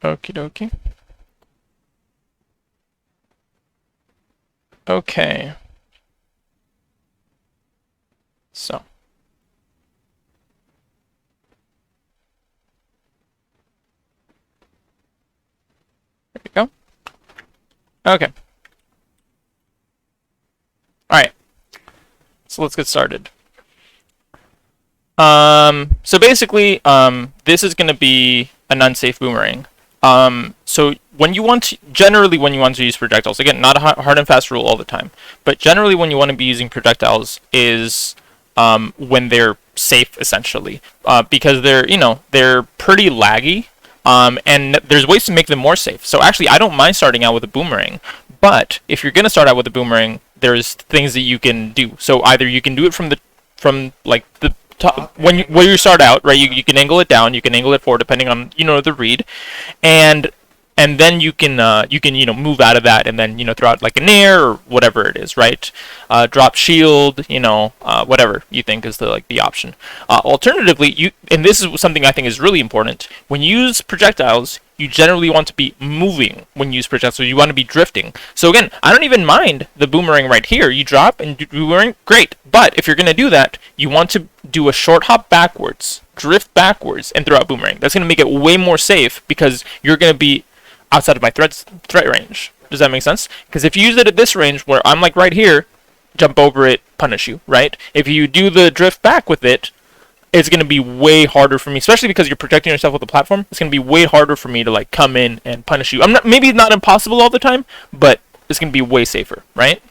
Okie dokie. Okay. So. There you go. Okay. Alright. So let's get started. So basically, this is going to be an unsafe boomerang. So when you want to, generally when you want to use projectiles, again, not a hard and fast rule all the time, but generally when you want to be using projectiles is when they're safe, essentially, because they're pretty laggy, and there's ways to make them more safe. So actually, I don't mind starting out with a boomerang, but if you're going to start out with a boomerang, there's things that you can do. So either you can do it from like the top, when you start out, right? You can angle it down, you can angle it forward, depending on the read, and then you can move out of that and then throw out like an air or whatever it is, right? Drop shield, whatever you think is the option. Alternatively, and this is something I think is really important, when you use projectiles, you generally want to be moving when you use projectiles. So you want to be drifting. So again, I don't even mind the boomerang right here. You drop and do boomerang, great. But if you're going to do that, you want to do a short hop backwards, drift backwards, and throw out boomerang. That's going to make it way more safe because you're going to be outside of my threat range. Does that make sense? Because if you use it at this range where I'm like right here, jump over it, punish you, right? If you do the drift back with it, it's going to be way harder for me, especially because you're protecting yourself with the platform. It's going to be way harder for me to like come in and punish you. Maybe not impossible all the time, but it's going to be way safer, right?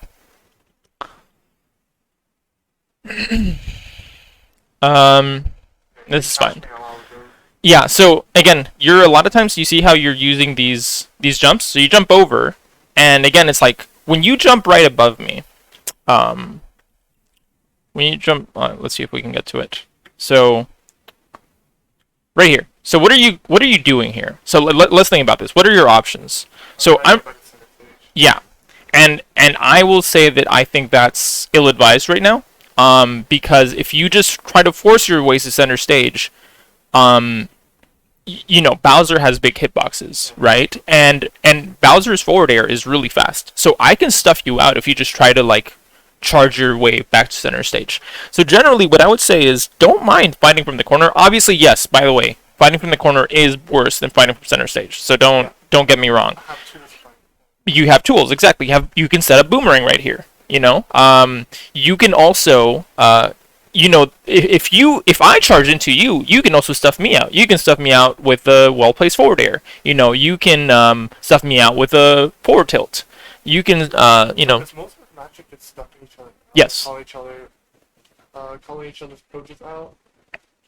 This is fine. Yeah, so again, a lot of times you see how you're using these jumps. So you jump over, and again, it's like when you jump right above me. When you jump, let's see if we can get to it. So right here. So what are you doing here? So let's think about this. What are your options? So yeah, and I will say that I think that's ill-advised right now. Because if you just try to force your way to center stage, Bowser has big hitboxes, right? And Bowser's forward air is really fast. So I can stuff you out if you just try to like charge your way back to center stage. So generally what I would say is don't mind fighting from the corner. Obviously, yes, by the way, fighting from the corner is worse than fighting from center stage. So don't get me wrong. You have tools, exactly. You can set up boomerang right here. You can also if I charge into you, you can also stuff me out. You can stuff me out with a well-placed forward air. You can stuff me out with a forward tilt. You can Because most of the magic gets stuck in each other. Yes. Calling each other's approaches out.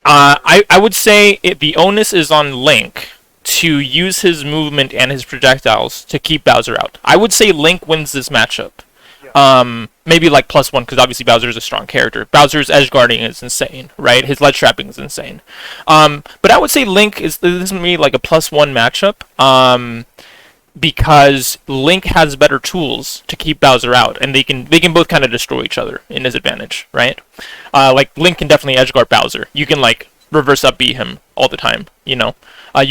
I would say the onus is on Link to use his movement and his projectiles to keep Bowser out. I would say Link wins this matchup. Maybe like +1 because obviously Bowser is a strong character. Bowser's edge guarding is insane, right? His ledge trapping is insane. But I would say Link this is gonna be like a +1 matchup. Because Link has better tools to keep Bowser out, and they can both kind of destroy each other in his advantage, right? Like Link can definitely edge guard Bowser. You can like reverse up B him all the time, you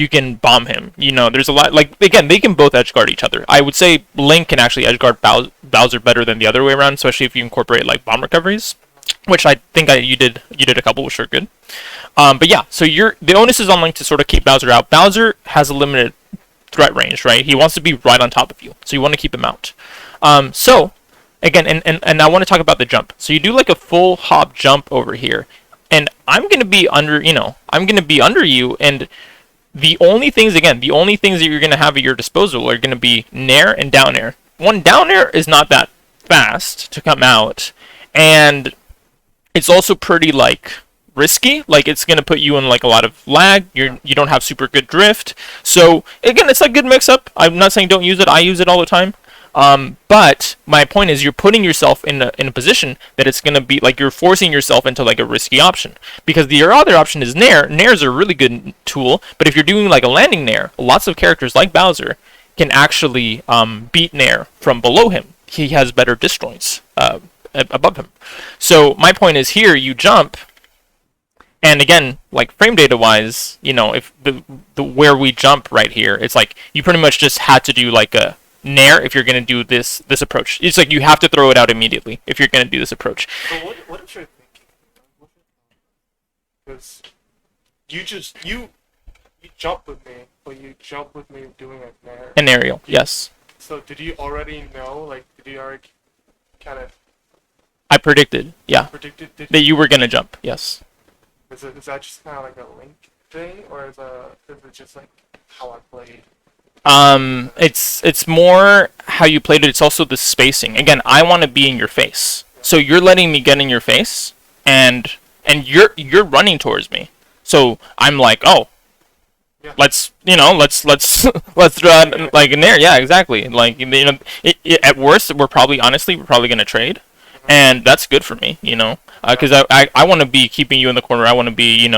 can bomb him. There's a lot, like, again, they can both edge guard each other. I would say Link can actually edge guard Bowser better than the other way around, especially if you incorporate like bomb recoveries, which I think you did a couple, which are good. But yeah, so the onus is on Link to sort of keep Bowser out. Bowser has a limited threat range, right? He wants to be right on top of you, so you want to keep him out. So again, and I want to talk about the jump. So you do like a full hop jump over here, and I'm gonna be under, I'm gonna be under you, and the only things that you're gonna have at your disposal are gonna be nair and down air. One down air is not that fast to come out, and it's also pretty like risky. Like it's gonna put you in like a lot of lag. You don't have super good drift. So again, it's a good mix up. I'm not saying don't use it. I use it all the time. But my point is you're putting yourself in a position that it's gonna be like you're forcing yourself into like a risky option, because your other option is nair. Nair is a really good tool, but if you're doing like a landing nair, lots of characters like Bowser can actually beat nair from below him. He has better disjoints above him. So my point is here, you jump, And again, like frame data wise, if the where we jump right here, it's like you pretty much just had to do like a nair if you're gonna do this approach. It's like you have to throw it out immediately if you're gonna do this approach. So what is your thinking? Because you jump with me, but you jump with me doing it there. An aerial, yes. So did you already know? Like, did you already kind of I predicted, yeah, predicted? that you were gonna jump, yes. Is that just kind of like a link thing, or is it just like how I played? It's more how you played it. It's also the spacing. Again, I want to be in your face, so you're letting me get in your face, and you're running towards me. So I'm like, oh, Yeah. let's let's throw out like in there. Yeah, exactly. Like at worst, we're probably gonna trade, and that's good for me. Because I want to be keeping you in the corner. I want to be You do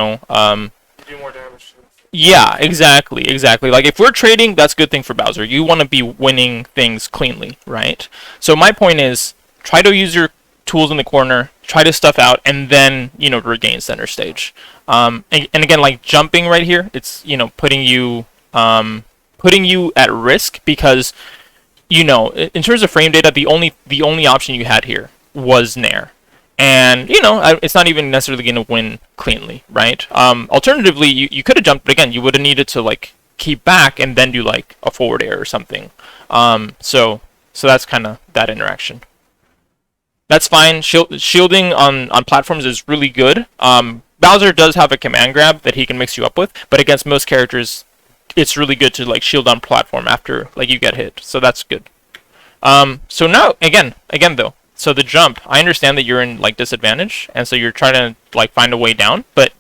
more damage. Yeah, exactly. Like if we're trading, that's a good thing for Bowser. You want to be winning things cleanly, right? So my point is, try to use your tools in the corner, try to stuff out, and then regain center stage. And again, like jumping right here, it's putting you at risk because in terms of frame data, the only option you had here was Nair. And it's not even necessarily going to win cleanly, right? Alternatively, you could have jumped, but again, you would have needed to like keep back and then do like a forward air or something. So that's kind of that interaction. That's fine. Shielding on platforms is really good. Bowser does have a command grab that he can mix you up with, but against most characters, it's really good to like shield on platform after like you get hit. So that's good. So now again though. So the jump, I understand that you're in like disadvantage, and so you're trying to like find a way down. But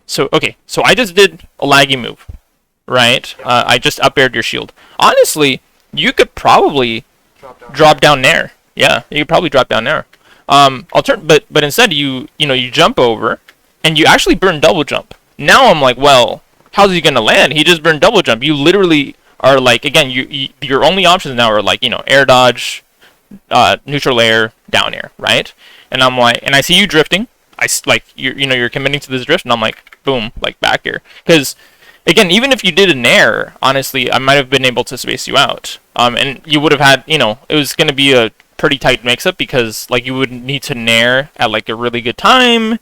so I just did a laggy move, right? I just up aired your shield. Honestly, you could probably drop down there. Yeah, you could probably drop down there. But instead you jump over, and you actually burn double jump. Now I'm like, well, how's he gonna land? He just burned double jump. You literally are like, again, your only options now are like air dodge, neutral air, down air, right? And I'm like, and I see you drifting. You're committing to this drift, and I'm like, boom, like back air. Because again, even if you did an air, honestly, I might have been able to space you out. And you would have had, it was going to be a pretty tight mix-up because like you would need to nair at like a really good time,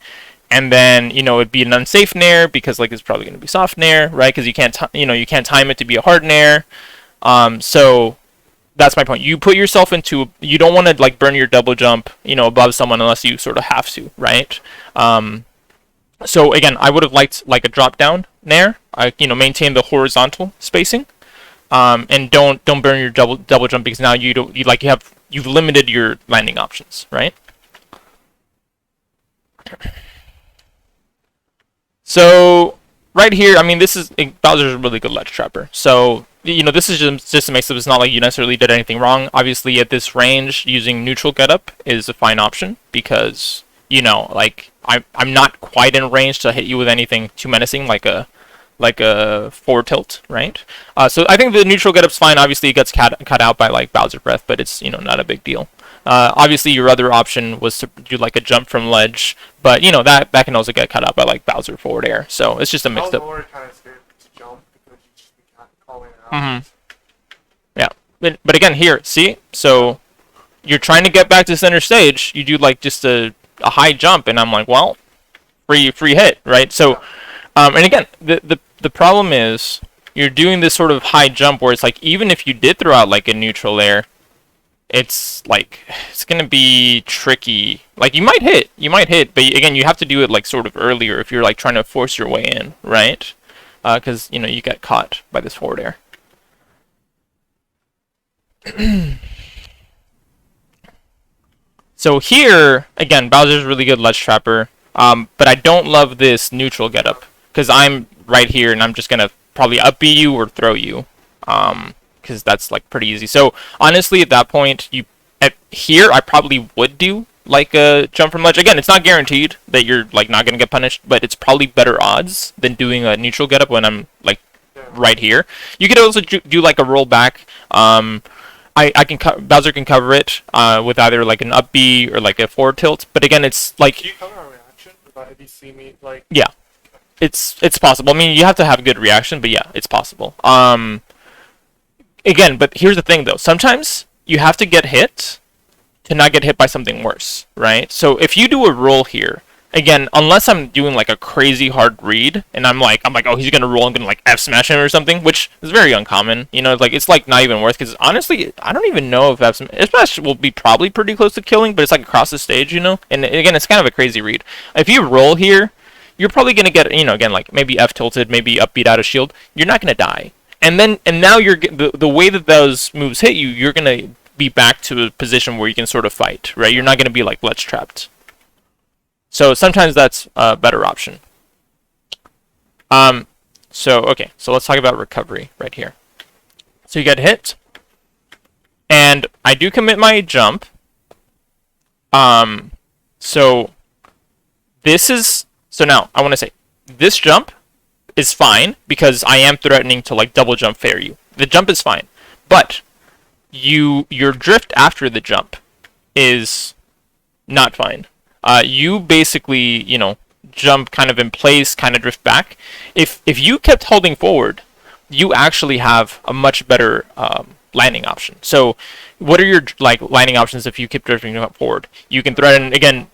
and then it'd be an unsafe nair because like it's probably going to be soft nair, right? Because you can't time it to be a hard nair. So that's my point. You put yourself into, you don't want to like burn your double jump, above someone unless you sort of have to, right? So again, I would have liked like a drop down nair. Maintain the horizontal spacing, and don't burn your double jump because now you've limited your landing options, right? So right here, I mean, Bowser's a really good ledge trapper. So this is just a mix-up. It's not like you necessarily did anything wrong. Obviously, at this range, using neutral getup is a fine option because like I'm not quite in range to hit you with anything too menacing like a forward tilt, right? So I think the neutral getup's fine. Obviously, it gets cut out by like Bowser breath, but it's not a big deal. Obviously, your other option was to do like a jump from ledge, but that can also get cut out by like Bowser forward air. So it's just a mixed up. I was more kind of scared to jump because you just be kind of calling it out. Mm-hmm. Yeah, but again, here, see, so you're trying to get back to center stage. You do like just a high jump, and I'm like, well, free hit, right? So, and again, the problem is you're doing this sort of high jump where it's like even if you did throw out like a neutral air, it's gonna be tricky. Like you might hit, but again, you have to do it like sort of earlier if you're like trying to force your way in, right? Because you get caught by this forward air. So here again, Bowser's really good ledge trapper, but I don't love this neutral getup because I'm right here and I'm just gonna probably up B you or throw you. Because that's like pretty easy. So honestly, at that point, here I probably would do like a jump from ledge. Again, it's not guaranteed that you're like not gonna get punished, but it's probably better odds than doing a neutral getup when I'm like right here. You could also do like a roll back. Bowser can cover it with either like an up B or like a forward tilt. But again, it's like Do you cover a reaction? that if you see me, like... Yeah, it's possible. I mean, you have to have a good reaction, but yeah, it's possible. Again, but here's the thing though. Sometimes you have to get hit to not get hit by something worse, right? So if you do a roll here, again, unless I'm doing like a crazy hard read and I'm like, oh, he's gonna roll, I'm gonna like F smash him or something, which is very uncommon. You know, like it's like not even worth. Because honestly, I don't even know if F smash will be probably pretty close to killing, but it's like across the stage, you know. And again, it's kind of a crazy read. If you roll here, you're probably gonna get, you know, again like maybe F tilted, maybe upbeat out of shield. You're not gonna die. And now you're the way that those moves hit you, you're gonna be back to a position where you can sort of fight, right? You're not gonna be like ledge trapped. So sometimes that's a better option. Okay, so let's talk about recovery right here. So you get hit, and I do commit my jump. So now I want to say this jump is fine because I am threatening to like double jump fair you. The jump is fine, but your drift after the jump is not fine. You basically, you know, jump kind of in place, kind of drift back. If you kept holding forward, you actually have a much better landing option. So what are your like landing options if you keep drifting forward? You can threaten again.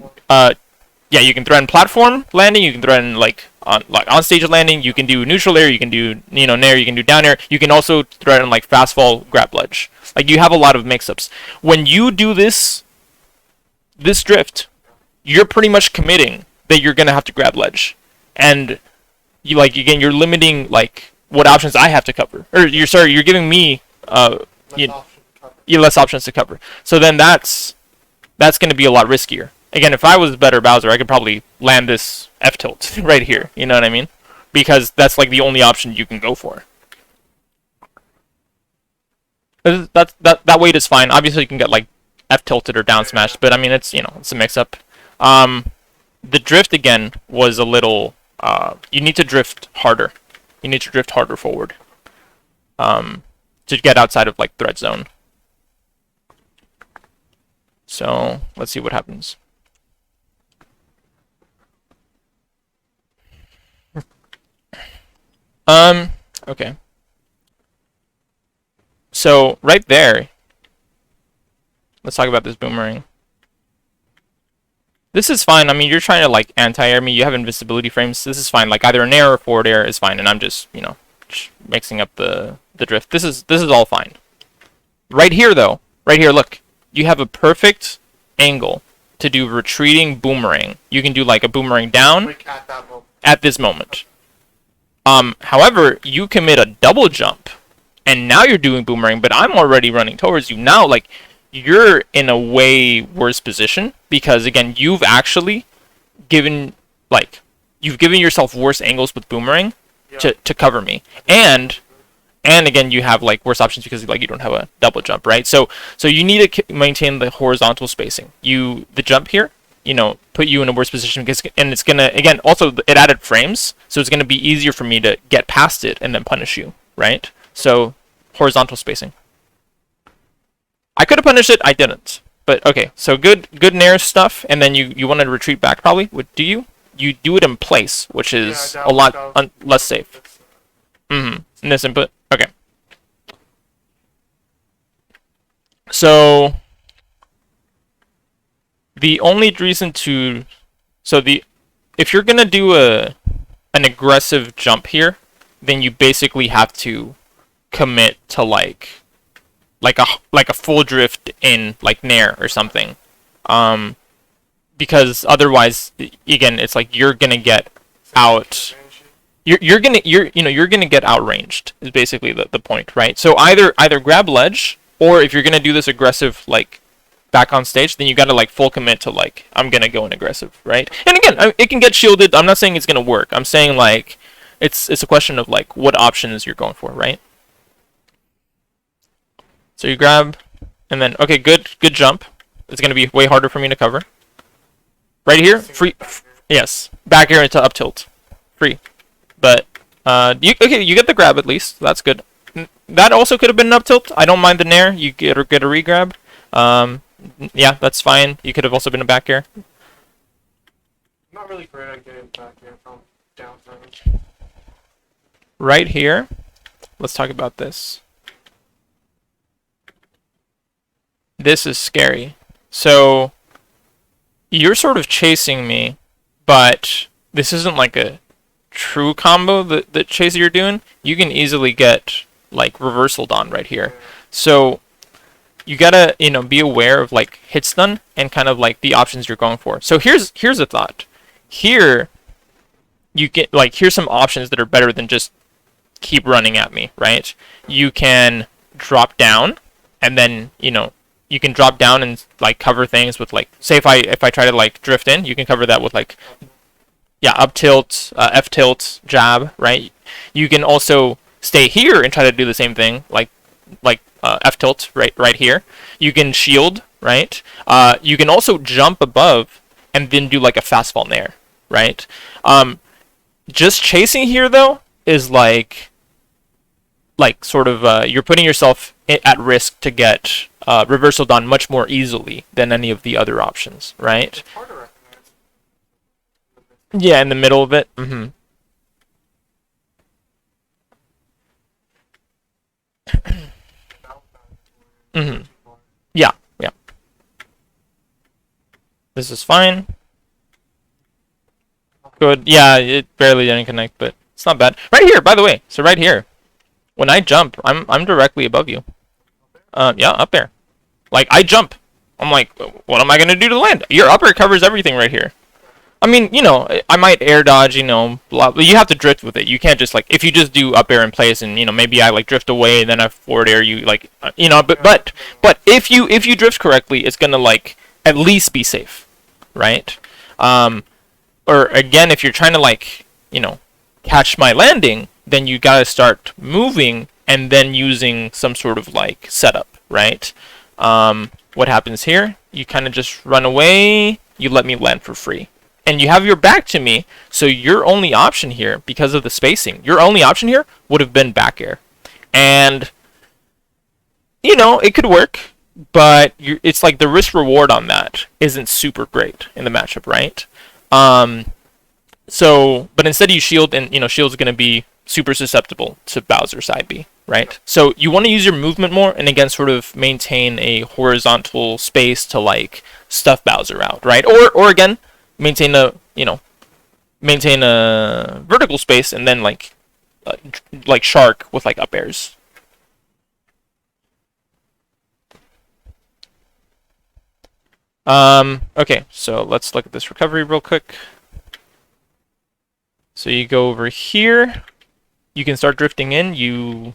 Yeah, you can threaten platform landing. You can threaten like on stage landing. You can do neutral air. You can do, you know, nair. You can do down air. You can also threaten like fast fall, grab ledge. Like you have a lot of mix-ups. When you do this drift, you're pretty much committing that you're gonna have to grab ledge, and you like again you're limiting like what options I have to cover, or you're giving me less options to cover. So then that's gonna be a lot riskier. Again, if I was better Bowser, I could probably land this F tilt right here. You know what I mean? Because that's like the only option you can go for. That weight is fine. Obviously, you can get like F tilted or down smashed, but I mean it's, you know, it's a mix up. The drift again was a little. You need to drift harder. You need to drift harder forward. To get outside of like threat zone. So let's see what happens. Okay. So right there, let's talk about this boomerang. This is fine. I mean, you're trying to like anti-air me. You have invisibility frames. This is fine. Like either an air or forward air is fine. And I'm just, you know, mixing up the drift. This is all fine. Right here though, right here, look, you have a perfect angle to do retreating boomerang. You can do like a boomerang down Like at that moment. at this moment. However, you commit a double jump, and now you're doing boomerang, but I'm already running towards you. Now, like, you're in a way worse position, because, again, you've actually given yourself worse angles with boomerang to cover me. And again, you have, like, worse options because, like, you don't have a double jump, right? So you need to maintain the horizontal spacing. The jump here, you know, put you in a worse position because, and it's gonna, again, also it added frames, so it's gonna be easier for me to get past it and then punish you, right? So horizontal spacing. I could have punished it, I didn't. But okay, so good nair stuff, and then you want to retreat back probably. What do you? You do it in place, which is a lot less safe. In this input, okay. So the only reason to, if you're gonna do an aggressive jump here, then you basically have to commit to like a full drift in like nair or something, because otherwise, again, it's like you're gonna get out. You're gonna get outranged is basically the point, right? So either grab ledge, or if you're gonna do this aggressive like back on stage, then you gotta like full commit to like I'm gonna go in aggressive, right? And again, it can get shielded. I'm not saying it's gonna work. I'm saying like it's a question of like what options you're going for, right? So you grab, and then okay, good jump. It's gonna be way harder for me to cover. Right here, free. Yes, back air into up tilt, free. But you get the grab at least. That's good. That also could have been an up tilt. I don't mind the nair. You get a regrab. Yeah, that's fine. You could have also been a back air. Not really great at getting back here from down throw. Right here, let's talk about this. This is scary. So you're sort of chasing me, but this isn't like a true combo that chase you're doing. You can easily get like reversaled on right here. So you gotta, be aware of like hit stun and kind of like the options you're going for. So here's a thought. Here you get like here's some options that are better than just keep running at me, right? You can drop down and then, you can drop down and like cover things with like say if I try to like drift in, you can cover that with like up tilt, F tilt, jab, right? You can also stay here and try to do the same thing like F tilt right here. You can shield, right? You can also jump above and then do like a fast fall nair, right? Just chasing here though is like sort of you're putting yourself at risk to get reversal done much more easily than any of the other options, right? It's hard to recognize. Yeah, in the middle of it. Mm-hmm. Mm-hmm. Yeah, yeah. This is fine. Good. Yeah, it barely didn't connect, but it's not bad. Right here, by the way. So right here, when I jump, I'm directly above you. Yeah, up there. Like I jump. I'm like, what am I gonna do to land? Your upper covers everything right here. I mean, I might air dodge, blah, but you have to drift with it. You can't just like if you just do up air in place and maybe I like drift away and then I forward air you like but if you drift correctly, it's gonna like at least be safe, right? Or again, if you're trying to like catch my landing, then you gotta start moving and then using some sort of like setup, right? What happens here? You kind of just run away. You let me land for free. And you have your back to me, so your only option here, because of the spacing, your only option here would have been back air. And, it could work, but it's like the risk reward on that isn't super great in the matchup, right? But instead you shield, and, shield's going to be super susceptible to Bowser side B, right? So you want to use your movement more, and again, sort of maintain a horizontal space to, like, stuff Bowser out, right? Or again, maintain a vertical space and then like shark with like up airs. Okay, so let's look at this recovery real quick. So you go over here, you can start drifting in. You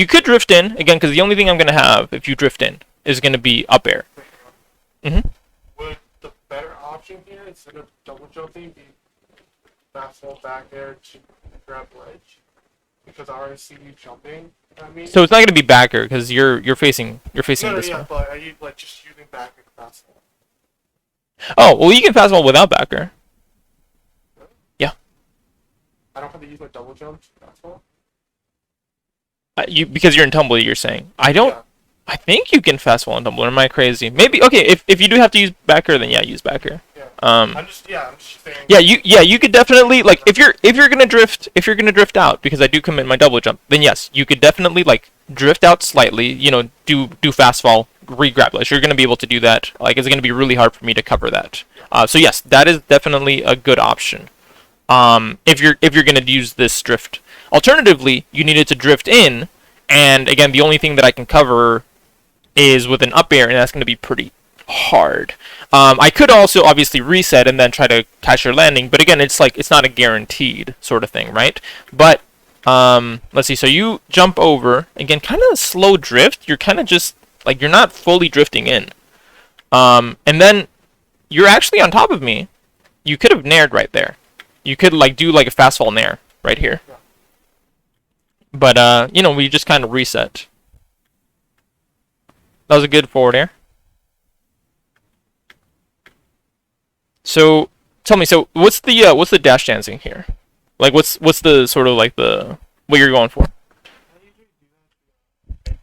could drift in again because the only thing I'm gonna have if you drift in is gonna be up air. Mm-hmm. Would the better option here instead of double jumping be fastball back air to grab ledge? Because I already see you jumping. So it's not gonna be back air because you're facing no, this yeah, one. but are you like just using back air fastball? Oh well, you can fastball without back air. Yeah. I don't have to use my double jump fastball. Because you're in tumble, you're saying. I don't. Yeah. I think you can fastball in tumble. Or am I crazy? Maybe. Okay. If you do have to use back air, then yeah, use back air. Yeah. I'm just saying. Yeah, you could definitely like if you're gonna drift out because I do commit my double jump, then yes, you could definitely like drift out slightly, do fast fall, re-grab ledge. You're gonna be able to do that. Like it's gonna be really hard for me to cover that. So yes, that is definitely a good option. If you're gonna use this drift. Alternatively, you needed to drift in, and again, the only thing that I can cover is with an up air, and that's gonna be pretty hard. I could also obviously reset and then try to catch your landing, but again, it's not a guaranteed sort of thing, right? But let's see. So you jump over again, kind of slow drift. You're kind of just like you're not fully drifting in, and then you're actually on top of me. You could have naired right there. You could like do like a fast fall nair right here, but we just kind of reset. That was a good forward air. So tell me, so what's the dash dancing here? Like what's the sort of like the what you're going for? I usually do that to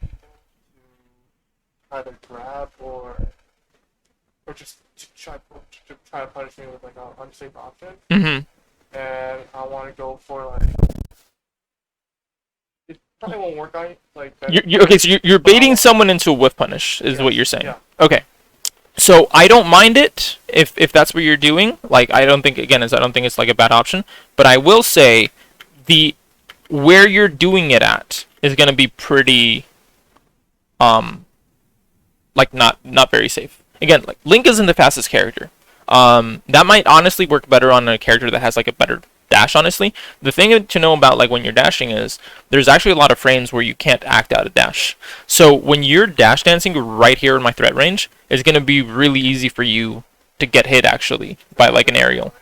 either grab or or just to try to punish me with like an unsafe option, Mm-hmm. and I want to go for like it probably won't work on like that. Okay, so you're baiting someone into a whiff punish, is what you're saying. Yeah. Okay. So I don't mind it if that's what you're doing. Like I don't think it's like a bad option. But I will say the where you're doing it at is gonna be pretty like not very safe. Again, like Link isn't the fastest character. That might honestly work better on a character that has like a better dash, honestly. The thing to know about like when you're dashing is there's actually a lot of frames where you can't act out a dash. So when you're dash dancing right here in my threat range, it's gonna be really easy for you to get hit actually by like an aerial.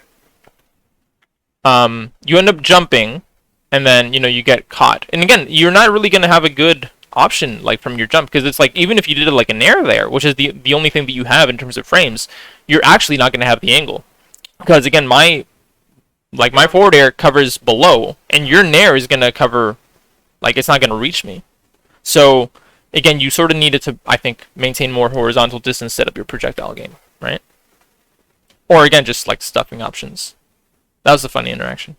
You end up jumping and then you get caught. And again, you're not really gonna have a good option like from your jump because it's like even if you did like an air there, which is the only thing that you have in terms of frames, you're actually not gonna have the angle. Because again, my forward air covers below, and your nair is gonna cover, like it's not gonna reach me. So again, you sort of needed to, I think, maintain more horizontal distance, set up your projectile game, right? Or again, just like stuffing options. That was a funny interaction.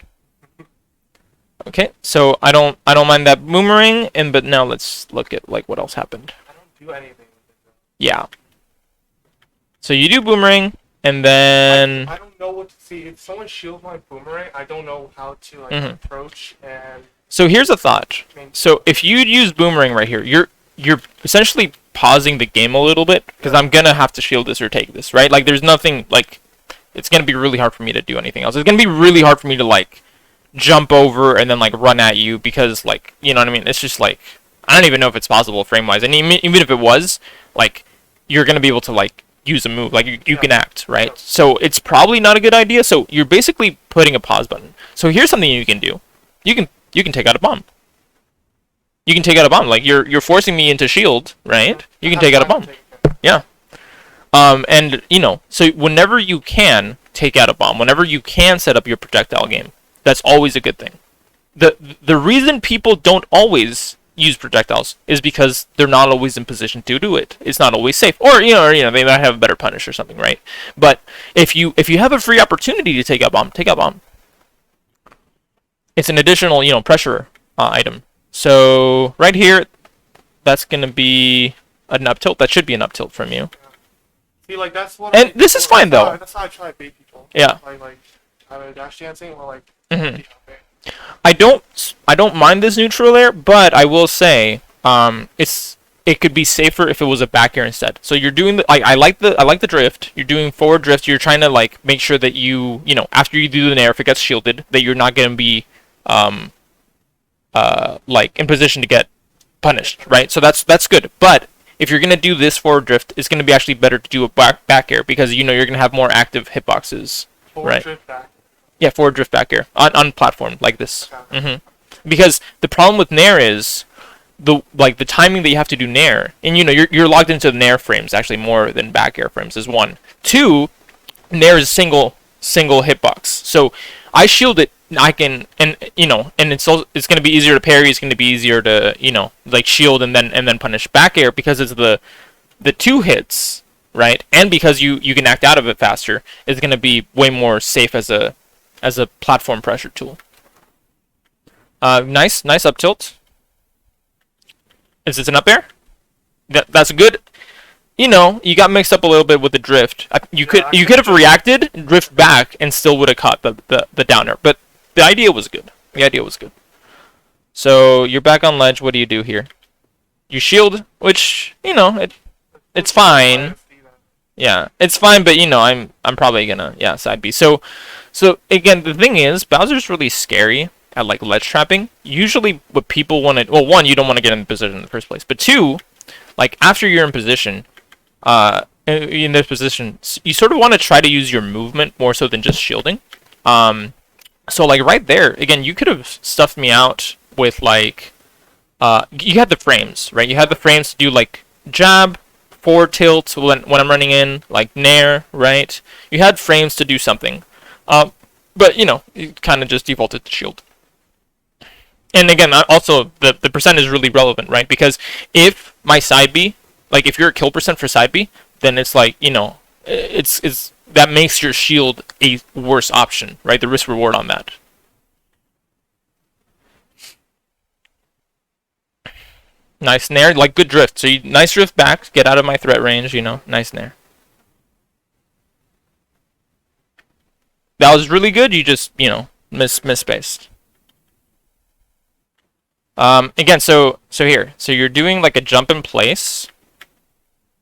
Okay, so I don't mind that boomerang, but now let's look at like what else happened. I don't do anything with it. Yeah. So you do boomerang, and then I don't know what to see. If someone shields my boomerang, I don't know how to like approach and. So here's a thought. So if you'd use boomerang right here, you're essentially pausing the game a little bit because I'm gonna have to shield this or take this, right? Like there's nothing like it's gonna be really hard for me to do anything else. It's gonna be really hard for me to like jump over and then like run at you because like you know what I mean. It's just like I don't even know if it's possible frame wise, and even if it was, like you're gonna be able to like use a move, like you can act, right? So it's probably not a good idea. So you're basically putting a pause button. So here's something you can do. You can take out a bomb. You can take out a bomb. Like you're forcing me into shield, right? You can take out a bomb. Yeah. And so whenever you can take out a bomb, whenever you can set up your projectile game, that's always a good thing. The reason people don't always use projectiles is because they're not always in position to do it. It's not always safe, or they might have a better punish or something, right? But if you have a free opportunity to take out bomb, take out bomb. It's an additional pressure item. So right here, that's gonna be an up tilt. That should be an up tilt from you. See, like that's what. And this is fine though. That's how I try to bait people. Yeah. Like either dash dancing or like. I don't mind this neutral air, but I will say it could be safer if it was a back air instead. So you're doing I like the drift. You're doing forward drift. You're trying to like make sure that you after you do the nair, if it gets shielded, that you're not gonna be like in position to get punished, right? So that's good. But if you're gonna do this forward drift, it's gonna be actually better to do a back air because you're gonna have more active hitboxes, right? Drift back. Yeah, forward drift back air on platform like this. Okay. Because the problem with nair is the timing that you have to do nair, and you're logged into the nair frames actually more than back air frames is one. Two, nair is single hitbox. So I shield it. I can and it's gonna be easier to parry. It's gonna be easier to like shield and then punish back air because it's the two hits, right? And because you can act out of it faster, it's gonna be way more safe as a platform pressure tool. Nice up tilt. Is this an up air? That's good. You got mixed up a little bit with the drift. You could have reacted, drift back, and still would have caught the downer. But the idea was good. So you're back on ledge. What do you do here? You shield, which it's fine. Yeah, it's fine. But I'm probably gonna side B. So again, the thing is, Bowser's really scary at like ledge trapping. Usually, what people want to one, you don't want to get in position in the first place. But two, like after you're in position, in this position, you sort of want to try to use your movement more so than just shielding. So like right there, again, you could have stuffed me out with like, you had the frames, right? You had the frames to do like jab, forward tilt when I'm running in, like nair, right? You had frames to do something. But you kind of just defaulted to shield. And again, also the percent is really relevant, right? Because if my side B, like if you're a kill percent for side B, then it's like it's that makes your shield a worse option, right? The risk reward on that. Nice nair, like good drift. So you nice drift back, get out of my threat range, you know, nice nair. That was really good. You just, you know, misspaced. Again, so here, so you're doing like a jump in place,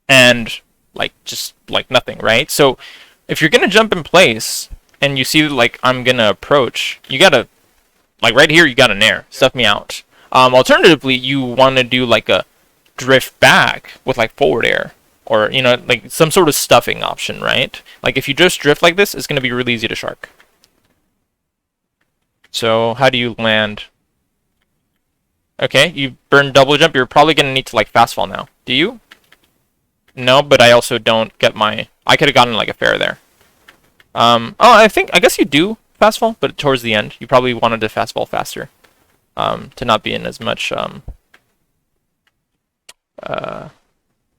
and like just like nothing, right? So if you're gonna jump in place and you see like I'm gonna approach, you gotta like right here you gotta nair, stuff me out. Alternatively, you want to do like a drift back with like forward air, or you know like some sort of stuffing option, right? Like if you just drift like this, it's gonna be really easy to shark. So how do you land? Okay, you burn double jump. You're probably gonna need to like fast fall now. Do you? No, but I also don't get my. I could have gotten like a fair there. Oh, I guess you do fast fall, but towards the end, you probably wanted to fast fall faster, to not be in as much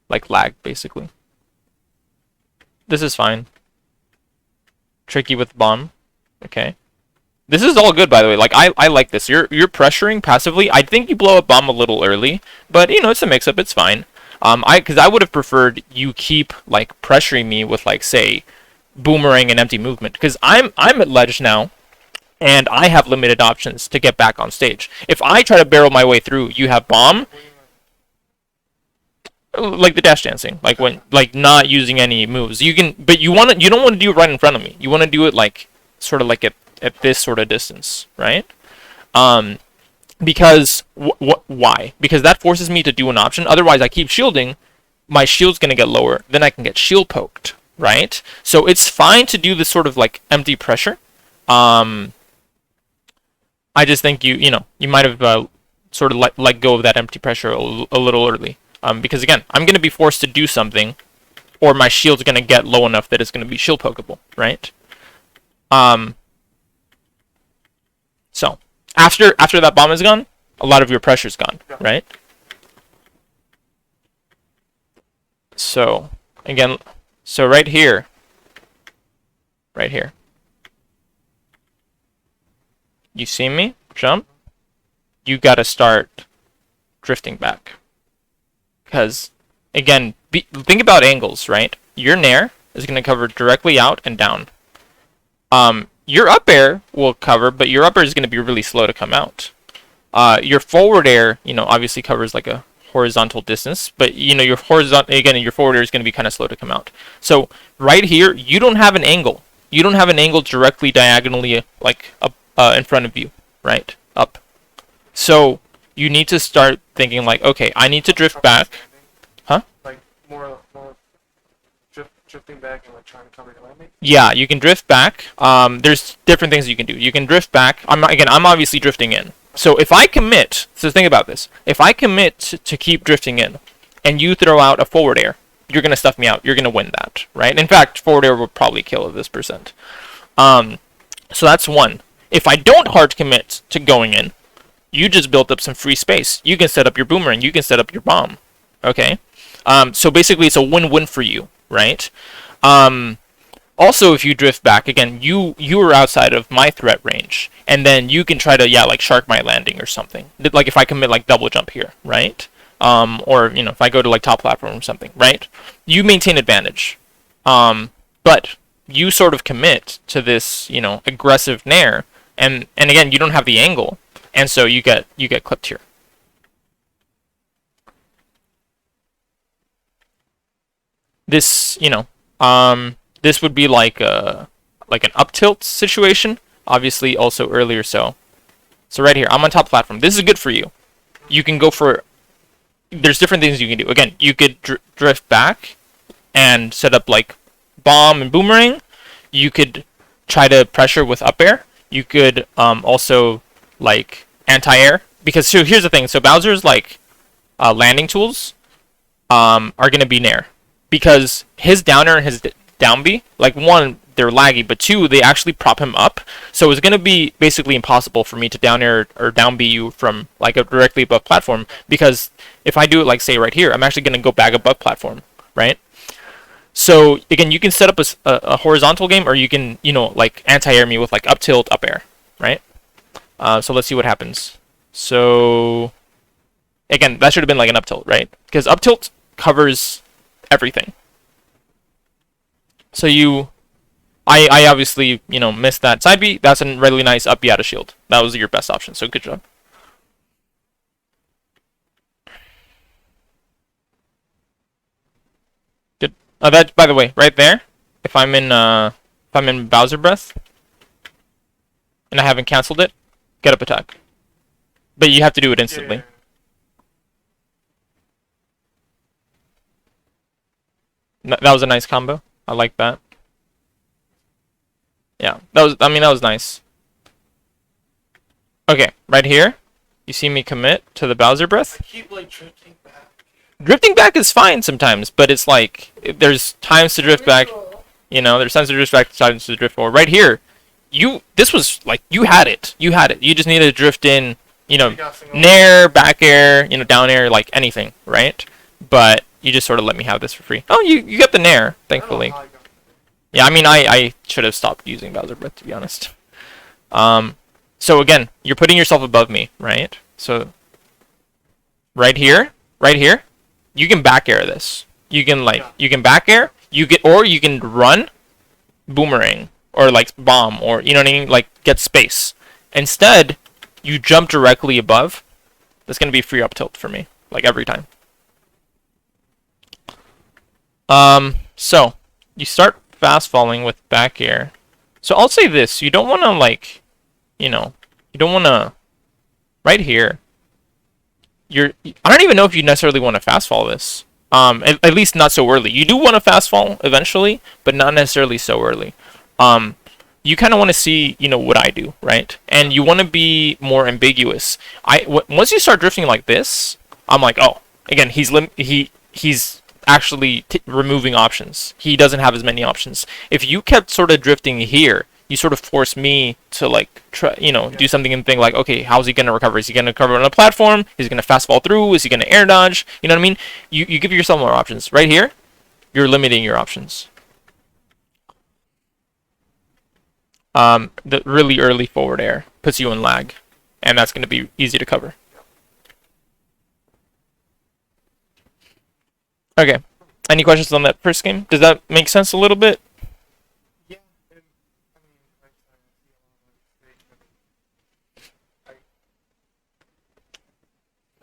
like lag, basically. This is fine. Tricky with bomb. Okay. This is all good, by the way. Like I like this. You're pressuring passively. I think you blow up bomb a little early, but you know it's a mix-up. It's fine. Because I would have preferred you keep like pressuring me with like say, boomerang and empty movement. Because I'm at ledge now, and I have limited options to get back on stage. If I try to barrel my way through, you have bomb. Like the dash dancing, like when like not using any moves. You can, but you don't want to do it right in front of me. You want to do it like sort of like at this sort of distance, right? Because why? Because that forces me to do an option. Otherwise, I keep shielding. My shield's gonna get lower. Then I can get shield poked, right? So it's fine to do this sort of like empty pressure. I just think you might have sort of let go of that empty pressure a little early. Because again, I'm gonna be forced to do something, or my shield's gonna get low enough that it's gonna be shield pokeable, right? So after that bomb is gone, a lot of your pressure's gone, right? So again, so right here, you see me jump, you gotta start drifting back, because again, think about angles, right? Your nair is gonna cover directly out and down. Your up air will cover, but your up air is going to be really slow to come out. Your forward air, you know, obviously covers like a horizontal distance, but you know your forward air is going to be kind of slow to come out. So right here, you don't have an angle. You don't have an angle directly diagonally like up in front of you, right? Up. So you need to start thinking like, okay, I need to drift back. Huh? Like more drifting back and like trying to cover your landing. Yeah, you can drift back. There's different things you can do. You can drift back. I'm obviously drifting in. So if I commit, so think about this. If I commit to keep drifting in, and you throw out a forward air, you're gonna stuff me out. You're gonna win that, right? In fact, forward air would probably kill at this percent. So that's one. If I don't hard commit to going in, you just built up some free space. You can set up your boomerang. You can set up your bomb. Okay. So basically, it's a win-win for you, right? Also, if you drift back again, you are outside of my threat range, and then you can try to like shark my landing or something. Like if I commit like double jump here, right? Or you know if I go to like top platform or something, right? You maintain advantage, but you sort of commit to this aggressive nair, and again you don't have the angle, and so you get clipped here. This this would be like an up tilt situation, obviously also earlier so right here I'm on top platform. This is good for you. You can go for, there's different things you can do. Again, you could drift back and set up like bomb and boomerang. You could try to pressure with up air. You could also like anti-air, because so here's the thing, so Bowser's like landing tools are going to be nair, because his down air and his down B, like one, they're laggy, but two, they actually prop him up. So it's going to be basically impossible for me to down air or down B you from like a directly above platform, because if I do it like say right here, I'm actually going to go back above platform, right? So again, you can set up a horizontal game, or you can, like anti-air me with like up tilt, up air, right? So let's see what happens. So again, that should have been like an up tilt, right? Because up tilt covers everything. So I obviously, missed that side B. That's a really nice up B out of shield. That was your best option, so good job. Good. That, by the way, right there, if I'm in Bowser Breath, and I haven't canceled it, get up attack. But you have to do it instantly. Yeah. That was a nice combo. I like that. Yeah, that was nice. Okay, right here, you see me commit to the Bowser Breath. I keep like drifting back. Drifting back is fine sometimes, but it's like there's times to drift back. There's times to drift back, times to drift forward. Right here, this was like you had it. You just needed to drift in. Nair, back air, down air, like anything, right? But you just sort of let me have this for free. Oh, you got the nair, thankfully. Yeah, I should have stopped using Bowser Breath, to be honest. So again, you're putting yourself above me, right? So right here, you can back air this. You can back air, or you can run, boomerang, or like bomb, or you know what I mean, like get space. Instead, you jump directly above. That's gonna be free up tilt for me, like every time. So you start fast falling with back air. So I'll say this: you don't want to like, you don't want to. Right here, I don't even know if you necessarily want to fast fall this. At least not so early. You do want to fast fall eventually, but not necessarily so early. You kind of want to see, what I do, right? And you want to be more ambiguous. Once you start drifting like this, I'm like, oh, again, he's actually removing options. He doesn't have as many options. If you kept sort of drifting here, you sort of force me to like try, do something and think like, okay, how's he gonna recover? Is he gonna recover on a platform? Is he gonna fast fall through? Is he gonna air dodge? You know what I mean? You give yourself more options. Right here, you're limiting your options. The really early forward air puts you in lag, and that's going to be easy to cover. Okay. Any questions on that first game? Does that make sense a little bit? Yeah, and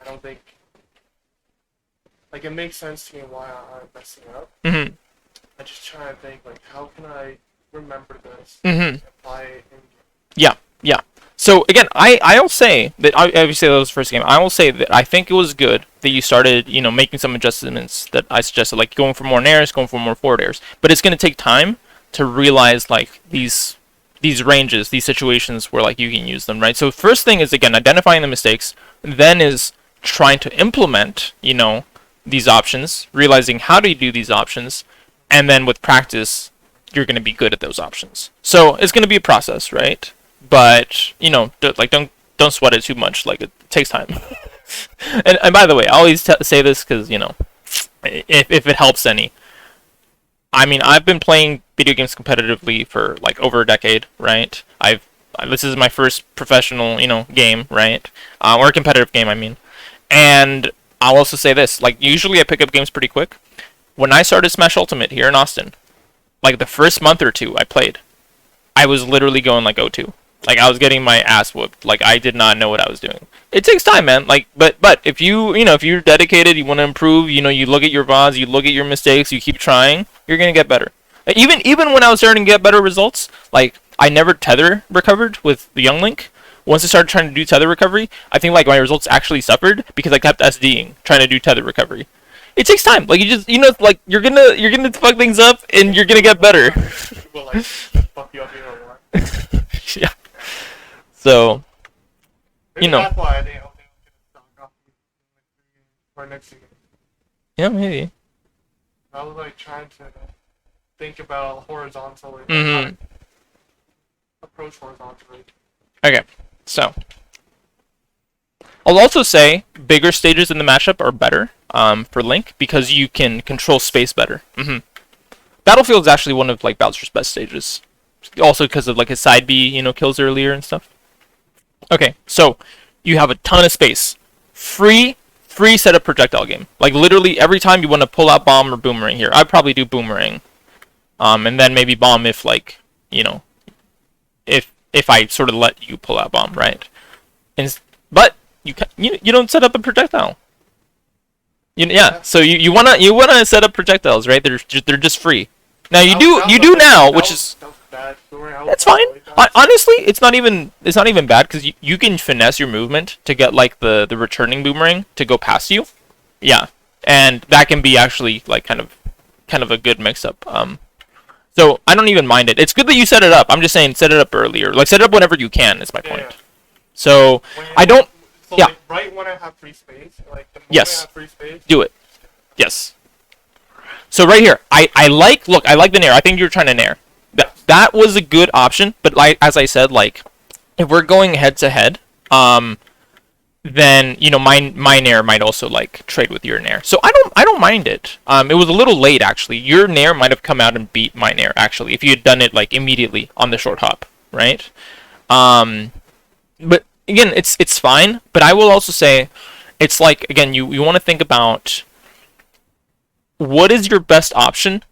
I don't think it makes sense to me why I'm messing up. Mm-hmm. I'm just trying to think like how can I remember this Mm-hmm. apply it in game. Yeah. So again, I'll say that obviously that was the first game. I will say that I think it was good that you started, making some adjustments that I suggested, like going for more nairs, going for more forward airs. But it's going to take time to realize like these ranges, these situations where like you can use them, right? So first thing is again identifying the mistakes, then is trying to implement, these options, realizing how to do these options, and then with practice, you're going to be good at those options. So it's going to be a process, right? But don't sweat it too much. Like it takes time. and by the way, I always say this because if it helps any. I've been playing video games competitively for like over a decade, right? This is my first professional game, right? Or a competitive game, And I'll also say this: like usually I pick up games pretty quick. When I started Smash Ultimate here in Austin, like the first month or two I played, I was literally going like 0-2. Like I was getting my ass whooped. Like I did not know what I was doing. It takes time, man. Like, but if if you're dedicated, you want to improve. You look at your VODs, you look at your mistakes, you keep trying. You're gonna get better. Even when I was starting to get better results, like I never tether recovered with the Young Link. Once I started trying to do tether recovery, I think like my results actually suffered because I kept SDing trying to do tether recovery. It takes time. Like you just like you're gonna fuck things up and you're gonna get better. Well, like fuck you up even more. Yeah. So, Maybe that's why I think I'm gonna stock off for next year. Yeah, maybe. I was like trying to think about horizontally. Mm-hmm. Approach horizontally. Okay, so I'll also say bigger stages in the matchup are better for Link because you can control space better. Mm-hmm. Battlefield is actually one of like Bowser's best stages, also because of like his side B, kills earlier and stuff. Okay, so you have a ton of space, free setup projectile game. Like literally every time you want to pull out bomb or boomerang here, I'd probably do boomerang, and then maybe bomb if like if I sort of let you pull out bomb, right? But you don't set up a projectile. Yeah, so you wanna set up projectiles, right? They're just free. Now you do now, which is that's fine. Honestly, it's not even bad because you can finesse your movement to get like the returning boomerang to go past you. Yeah, and that can be actually like kind of a good mix up. So I don't even mind it. It's good that you set it up. I'm just saying set it up earlier. Like set it up whenever you can. Is my point. Yeah. So I don't. So Yeah. like, right when I have free space, like the moment Yes. I have free space. Do it. Yes. So right here, I like the nair. I think you're trying to nair. That was a good option, but like as I said, like if we're going head to head, then my nair might also like trade with your nair. So I don't mind it. It was a little late actually. Your nair might have come out and beat my nair actually if you had done it like immediately on the short hop, right? But again, it's fine. But I will also say, it's like again, you want to think about what is your best option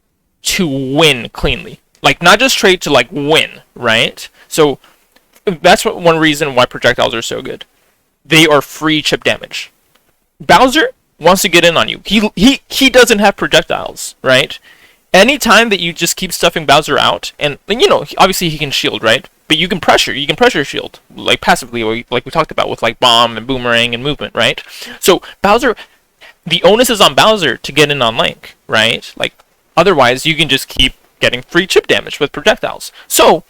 to win cleanly. Like not just trade to like win, right? So that's one reason why projectiles are so good. They are free chip damage. Bowser wants to get in on you. He doesn't have projectiles, right? Anytime that you just keep stuffing Bowser out, and obviously he can shield, right? But you can pressure shield like passively, like we talked about with like bomb and boomerang and movement, right? So Bowser, the onus is on Bowser to get in on Link, right? Like otherwise you can just keep getting free chip damage with projectiles. So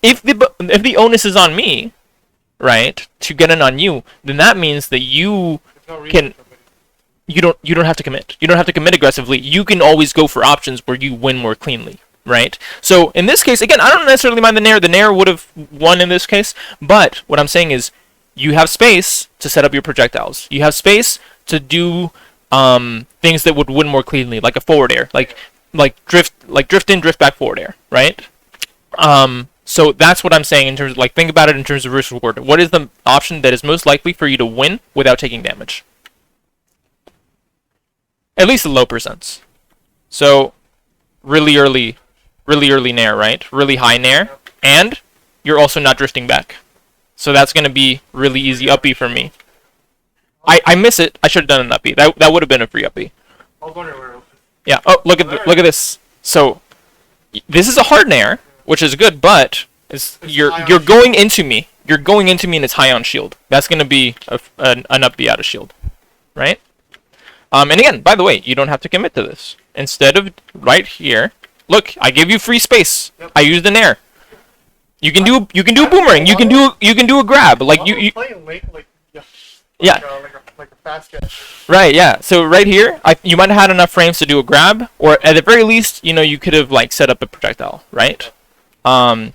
if the onus is on me, right, to get in on you, then that means that you can. You don't have to commit. You don't have to commit aggressively. You can always go for options where you win more cleanly, right? So in this case, again, I don't necessarily mind the nair. The nair would have won in this case, but what I'm saying is, you have space to set up your projectiles. You have space to do things that would win more cleanly, like a forward air, like drift in, drift back, forward air, right? So that's what I'm saying in terms of, like, think about it in terms of risk reward. What is the option that is most likely for you to win without taking damage? At least the low percents. So really early nair, right? Really high nair, and you're also not drifting back. So that's gonna be really easy uppy for me. I miss it. I should have done an uppy. That would have been a free uppy. Yeah. Oh, look at this. So this is a hard nair, which is good, but you're going into me. You're going into me, and it's high on shield. That's gonna be an uppy out of shield, right? And again, by the way, you don't have to commit to this. Instead of right here, look, I gave you free space. Yep. I used an air. You can do a boomerang. You can do a grab. Like you playing late, like like a fast catch. Right. Yeah. So right here, you might have had enough frames to do a grab, or at the very least, you could have like set up a projectile, right? Yeah,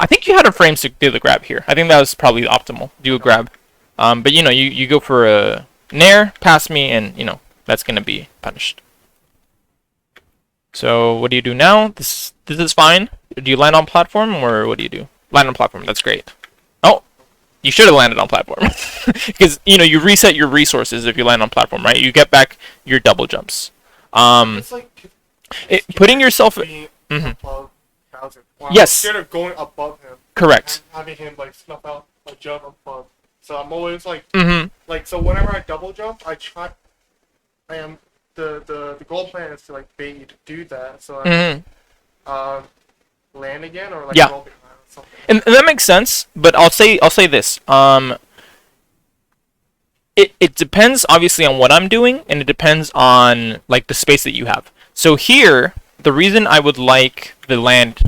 I think you had a frames to do the grab here. I think that was probably optimal. Do a grab. But you go for a nair past me, and that's gonna be punished. So what do you do now? This is fine. Do you land on platform, or what do you do? Land on platform. That's great. Oh, you should have landed on platform because you reset your resources if you land on platform, right? You get back your double jumps. It's like putting yourself. Above Bowser. Wow, Yes. I'm scared of going above him. Correct. And having him like snuff out a jump above. So I'm always like, Mm-hmm. like so whenever I double jump, I try. I am the goal plan is to like bait you to do that. So I land again or like Yeah. roll behind or something. And that makes sense, but I'll say this. It depends obviously on what I'm doing, and it depends on like the space that you have. So here, the reason I would like the land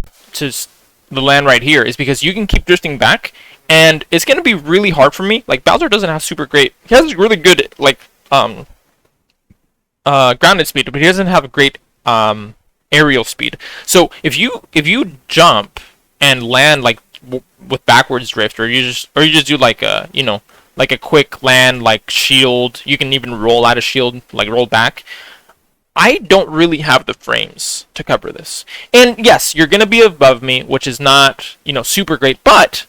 right here is because you can keep drifting back, and it's gonna be really hard for me. Like Bowser doesn't have super great. He has really good like grounded speed, but he doesn't have a great aerial speed. So if you jump and land like with backwards drift, or you just do like a like a quick land, like shield. You can even roll out of shield, like roll back. I don't really have the frames to cover this. And yes, you're going to be above me, which is not, super great, but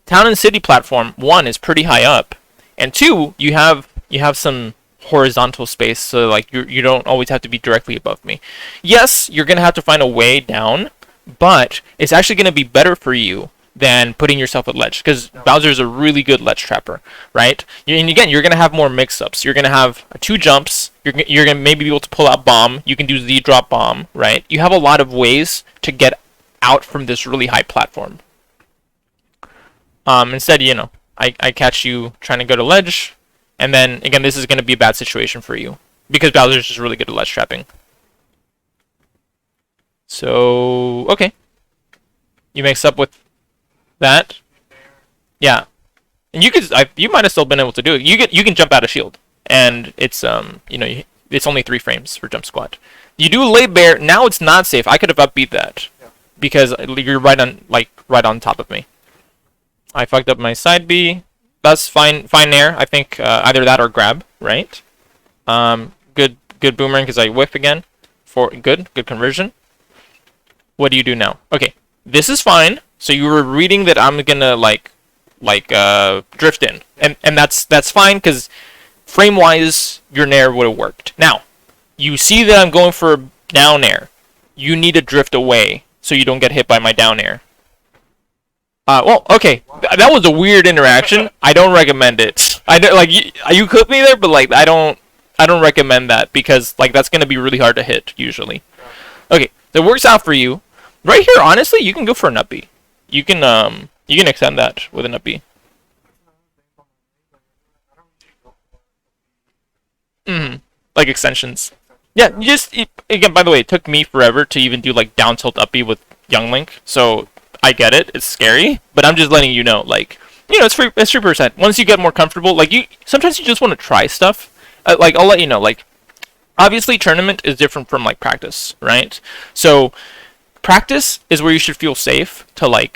Town and City platform 1 is pretty high up. And 2, you have some horizontal space, so like you don't always have to be directly above me. Yes, you're going to have to find a way down, but it's actually going to be better for you than putting yourself at ledge, because Bowser's a really good ledge trapper, right? And again, you're going to have more mix-ups. You're going to have 2 jumps. You're going to maybe be able to pull out bomb. You can do Z drop bomb, right? You have a lot of ways to get out from this really high platform. Instead, I catch you trying to go to ledge, and then again, this is going to be a bad situation for you because Bowser's just really good at ledge trapping. So okay, you mix up with that, yeah, and you might have still been able to do it. You can jump out of shield, and it's it's only 3 frames for jump squat. You do lay bear. Now it's not safe. I could have upbeat that because you're right on top of me. I fucked up my side B. That's fine there. I think either that or grab, right? Good boomerang because I whiff again. Good conversion. What do you do now? Okay, this is fine. So you were reading that I'm gonna drift in, and that's fine because frame wise your nair would have worked. Now you see that I'm going for a down air. You need to drift away so you don't get hit by my down air. Well, okay, that was a weird interaction. I don't recommend it. I don't, you cooked me there, but I don't recommend that because that's gonna be really hard to hit usually. Okay, so it works out for you. Right here, honestly, you can go for an up B. You can extend that with an up B. Like extensions. Yeah, again, by the way, it took me forever to even do down tilt up B with Young Link, so I get it. It's scary, but I'm just letting you know, it's 3%. Once you get more comfortable, sometimes you just want to try stuff. I'll let you know, obviously tournament is different from practice, right? So practice is where you should feel safe to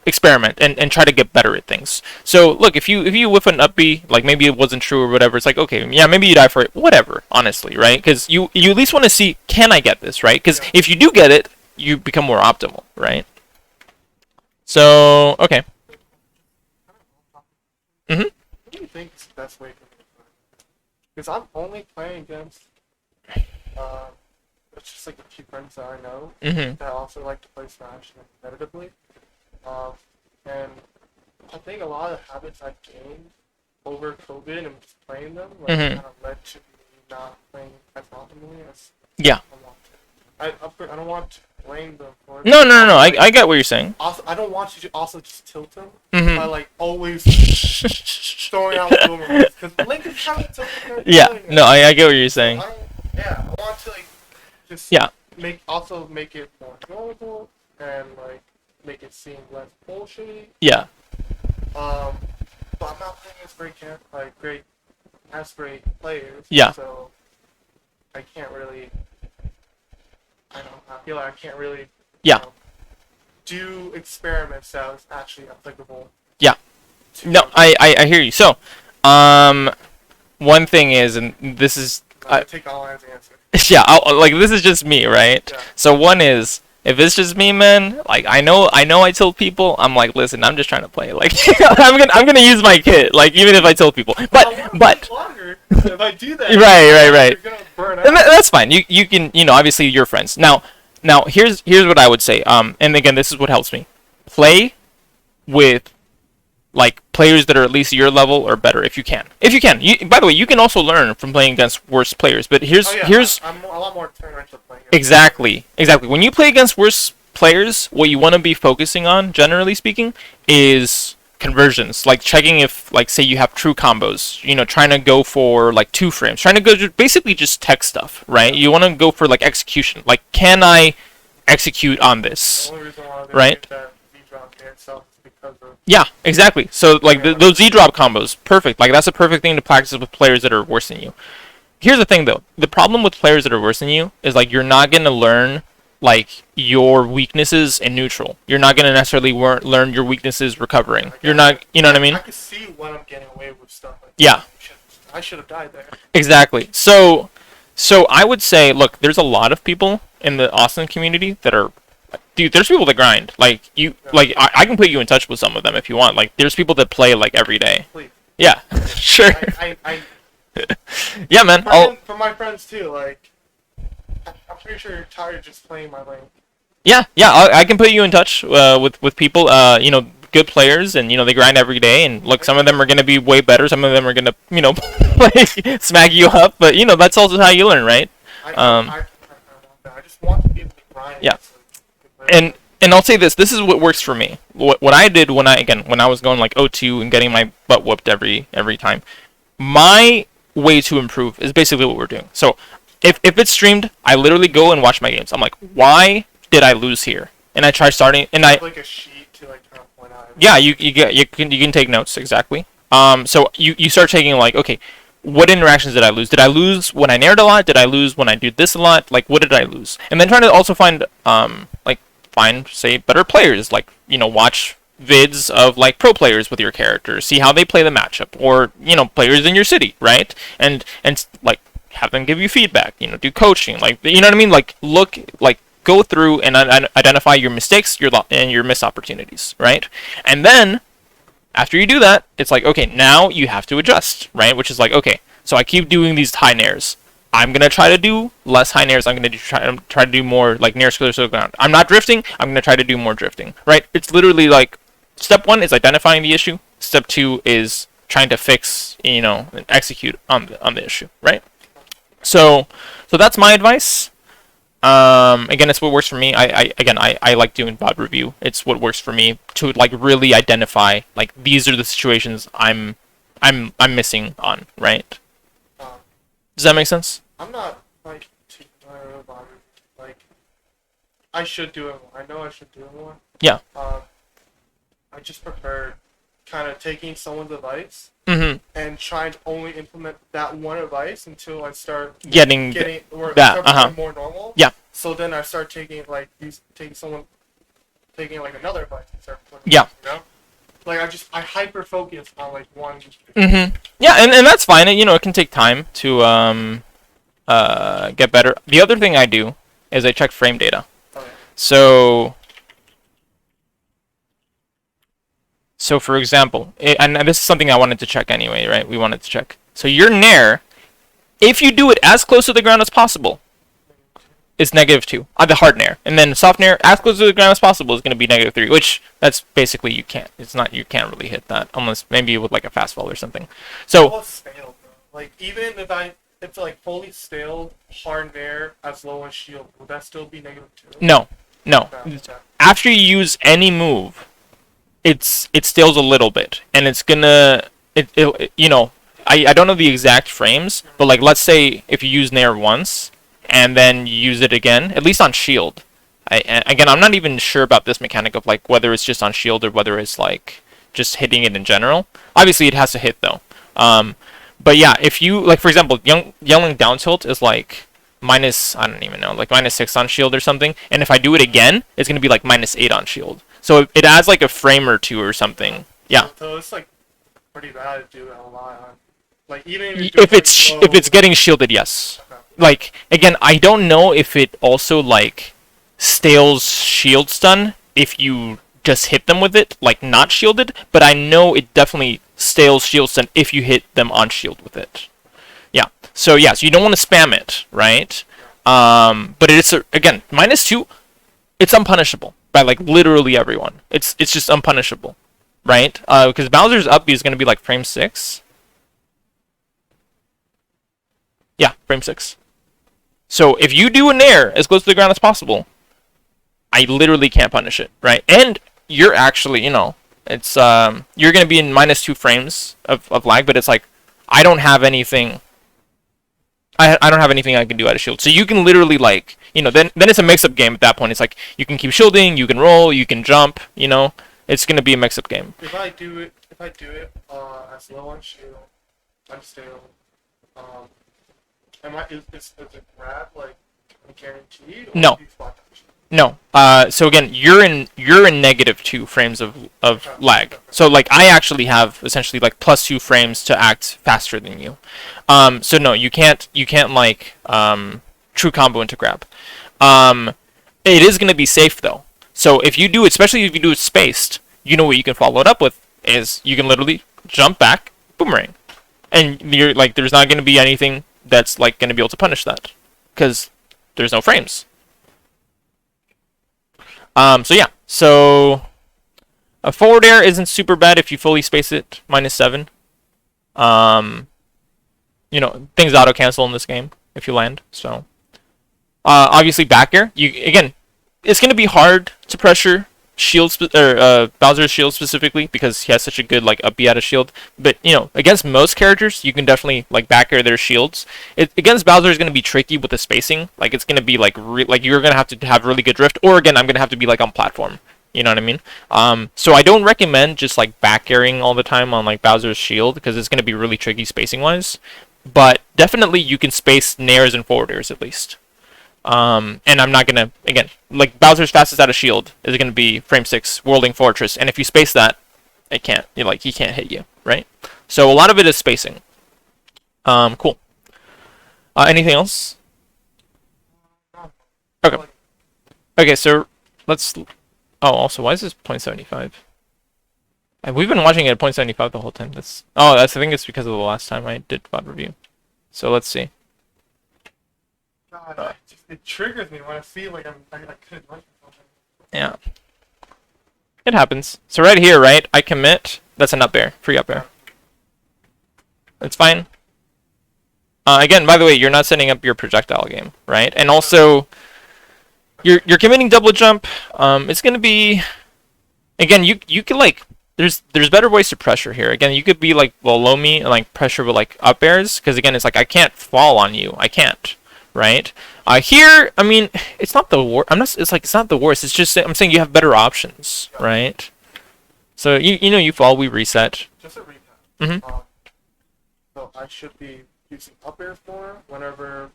experiment and try to get better at things. So look, if you whiff an up B, maybe it wasn't true or whatever, it's okay, yeah, maybe you die for it, whatever, honestly, right? Because you at least want to see, can I get this, right? Because if you do get it, you become more optimal, right? So okay. What do you think is the best way for me to play? Because I'm only playing against it's just a few friends that I know that also like to play Smash competitively. And I think a lot of habits I've gained over COVID and just playing them kind of led to me not playing as optimally as Yeah. I don't want to blame them for it. No. I get what you're saying. Also, I don't want you to also just tilt them by always throwing out boomerangs because Link is kind of tilting. Yeah. No, I get what you're saying. I want to just make it more enjoyable and make it seem less bullshitty. Yeah. But I'm not playing as great players. Yeah. So I can't really. I feel like I can't really. Yeah. Do experiments that was actually applicable. Yeah. No, I hear you. So, one thing is, and this is. I take all as answer. Yeah, this is just me, right? Yeah. So one is, if it's just me, man, I know I told people, I'm listen, I'm just trying to play. I'm gonna use my kit, even if I told people. But longer if I do that. Right. You're gonna burn out. And that's fine. You can, obviously you're friends. Now here's what I would say. And again, this is what helps me. Play with players that are at least your level or better if you can. By the way, you can also learn from playing against worse players. But here's I'm a lot more experimental playing. Exactly. When you play against worse players, what you want to be focusing on, generally speaking, is conversions. Checking if, say you have true combos. Trying to go for 2 frames. Trying to go basically just tech stuff, right? You want to go for execution. Can I execute on this? The only reason why they right? that V-drop here itself is because of. Yeah, exactly. So those Z-drop combos, perfect. That's a perfect thing to practice with players that are worse than you. Here's the thing, though. The problem with players that are worse than you is you're not gonna learn your weaknesses in neutral. You're not gonna necessarily learn your weaknesses recovering. You're not. You know what I mean? I can see when I'm getting away with stuff. Yeah. I should have died there. Exactly. So So I would say, look, there's a lot of people in the Austin community that are, dude. There's people that grind. Like you, Yeah. like I can put you in touch with some of them if you want. Like there's people that play like every day. Please. Yeah, sure. Yeah, man. For my friends too, like, I'm pretty sure you're tired of just playing my lane. Yeah. I can put you in touch with people. Good players, and they grind every day. And look, some of them are gonna be way better. Some of them are gonna, like smack you up. But that's also how you learn, right? I just want to be able to grind. Yeah. So, And and I'll say this: this is what works for me. What I did when I was going like O2 and getting my butt whooped every time. My way to improve is basically what we're doing. So if it's streamed, I literally go and watch my games. I'm like, why did I lose here? And I try starting, and I like a sheet to like kind of point out. yeah, you can take notes exactly. So you start taking like, okay, what interactions did I lose? Did I lose when I nared a lot? Did I lose when I did this a lot? Like, what did I lose? And then trying to also find say better players, like watch vids of like pro players with your characters, see how they play the matchup, or players in your city, right? And like have them give you feedback, do coaching, like what I mean, like look like go through and identify your mistakes, and your missed opportunities, right? And then after you do that, it's like, okay, now you have to adjust, right? Which is like, okay, so I keep doing these high nairs. I'm gonna try to do less high nairs. I'm gonna try to do more like nairs clear to the ground. I'm not drifting. I'm gonna try to do more drifting, right? It's literally like step one is identifying the issue. Step two is trying to fix, and execute on the issue, right? So that's my advice. Again, it's what works for me. I like doing VOD review. It's what works for me to like really identify like these are the situations I'm missing on, right? Um, Does that make sense? I'm not like too about it. Like, I should do it more. I know I should do it more. Yeah. I just prefer kind of taking someone's advice Mm-hmm. and trying to only implement that one advice until I start Getting or that, start becoming more normal. Yeah. So then I start taking like another advice and start putting Yeah. Like I hyper focus on like one. Mm-hmm. Yeah, and that's fine. It can take time to get better. The other thing I do is I check frame data. Okay. So for example, and this is something I wanted to check anyway, right? We wanted to check. So your nair, if you do it as close to the ground as possible, is -2 on the hard nair, and then soft nair as close to the ground as possible is going to be -3, which that's basically you can't. It's not you can't really hit that unless maybe with like a fastball or something. So Stale, bro. Like even if like fully stale hard nair as low as shield, would that still be -2? no. Okay. After you use any move, it stales a little bit, and it's gonna I don't know the exact frames, but like let's say if you use nair once and then you use it again, at least on shield. Again, I'm not even sure about this mechanic of like whether it's just on shield or whether it's like just hitting it in general. Obviously, it has to hit though. But yeah, if you like, for example, yelling down tilt is like minus, I don't even know, like -6 on shield or something. And if I do it again, it's gonna be like -8 on shield. So it adds like a frame or two or something. Yeah. So it's like pretty bad to do it a lot on. Like even If it's getting shielded, yes. Okay. Like again, I don't know if it also like stales shield stun if you just hit them with it, like not shielded, but I know it definitely stales shield stun if you hit them on shield with it. Yeah. So yeah, so you don't want to spam it, right? But it's again -2. It's unpunishable by like literally everyone. It's just unpunishable, right? Because Bowser's up B is gonna be like frame 6. Yeah, frame 6. So if you do a nair as close to the ground as possible, I literally can't punish it, right? And you're actually, it's you're gonna be in -2 frames of lag, but it's like I don't have anything. I don't have anything I can do out of shield. So you can literally like, then it's a mix-up game at that point. It's like you can keep shielding, you can roll, you can jump. It's gonna be a mix-up game. If I do it as low on shield, I'm still is it grab like guaranteed or No. do you spot dodge? No. So again, you're in -2 frames of Okay. lag. Okay. So like I actually have essentially like +2 frames to act faster than you. So no, you can't like true combo into grab. Um, it is gonna be safe though. So if you do, especially if you do it spaced, you know what you can follow it up with is you can literally jump back, boomerang, and you're like there's not gonna be anything that's like gonna be able to punish that because there's no frames. So yeah, so a forward air isn't super bad if you fully space it -7. Um, things auto cancel in this game if you land. So obviously back air, you again, it's gonna be hard to pressure Bowser's shield specifically because he has such a good like up B out of shield. But against most characters, you can definitely like back air their shields. Against Bowser is gonna be tricky with the spacing. Like it's gonna be like like you're gonna have to have really good drift, or again, I'm gonna have to be like on platform. You know what I mean? So I don't recommend just like back airing all the time on like Bowser's shield because it's gonna be really tricky spacing wise. But definitely you can space nairs and forward airs at least. And I'm not gonna again like Bowser's fastest out of shield is gonna be frame 6 Whirling Fortress, and if you space that, it can't he can't hit you, right? So a lot of it is spacing. Cool. Anything else? Okay. Okay, so let's. Oh, also, why is this 0.75? We've been watching it at 0.75 the whole time. I think it's because of the last time I did VOD review. So let's see. God, it triggers me when I see like I couldn't like something. Yeah. It happens. So right here, right, I commit. That's an up air. Free up air. It's fine. Again, by the way, you're not setting up your projectile game, right? And also, you're committing double jump. It's gonna be, again, you could like, there's better ways to pressure here. Again, you could be like below me and like pressure with like up airs, because again, it's like I can't fall on you. I can't, right? Here, I mean, it's not the worst. It's like it's not the worst. It's just I'm saying you have better options, right? So you fall, we reset. Just a recap. Mm-hmm. So I should be using up air for whenever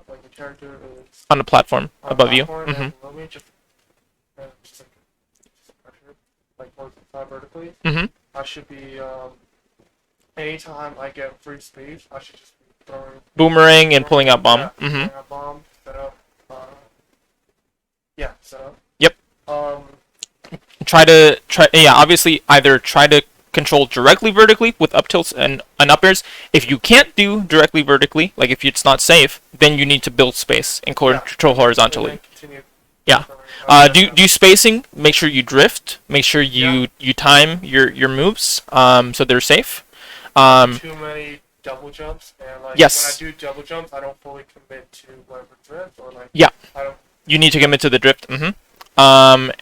like the character is On the platform on above platform you. and Mm-hmm. below me, just pressure, like vertically. Mm-hmm. I should be anytime I get free space, I should just be Boomerang and pulling out bomb. Yeah, Mm-hmm. pulling out bomb, set up. Set up. Yep. Um, Yeah, obviously either try to control directly vertically with up tilts and up airs. If you can't do directly vertically, like if it's not safe, then you need to build space and control horizontally. Yeah. Do spacing. Make sure you drift. Make sure you time your moves so they're safe. Too many double jumps, and like Yes. when I do double jumps, I don't fully commit to whatever drift or like. Yeah. I don't. You need to commit to the drift. Mm-hmm.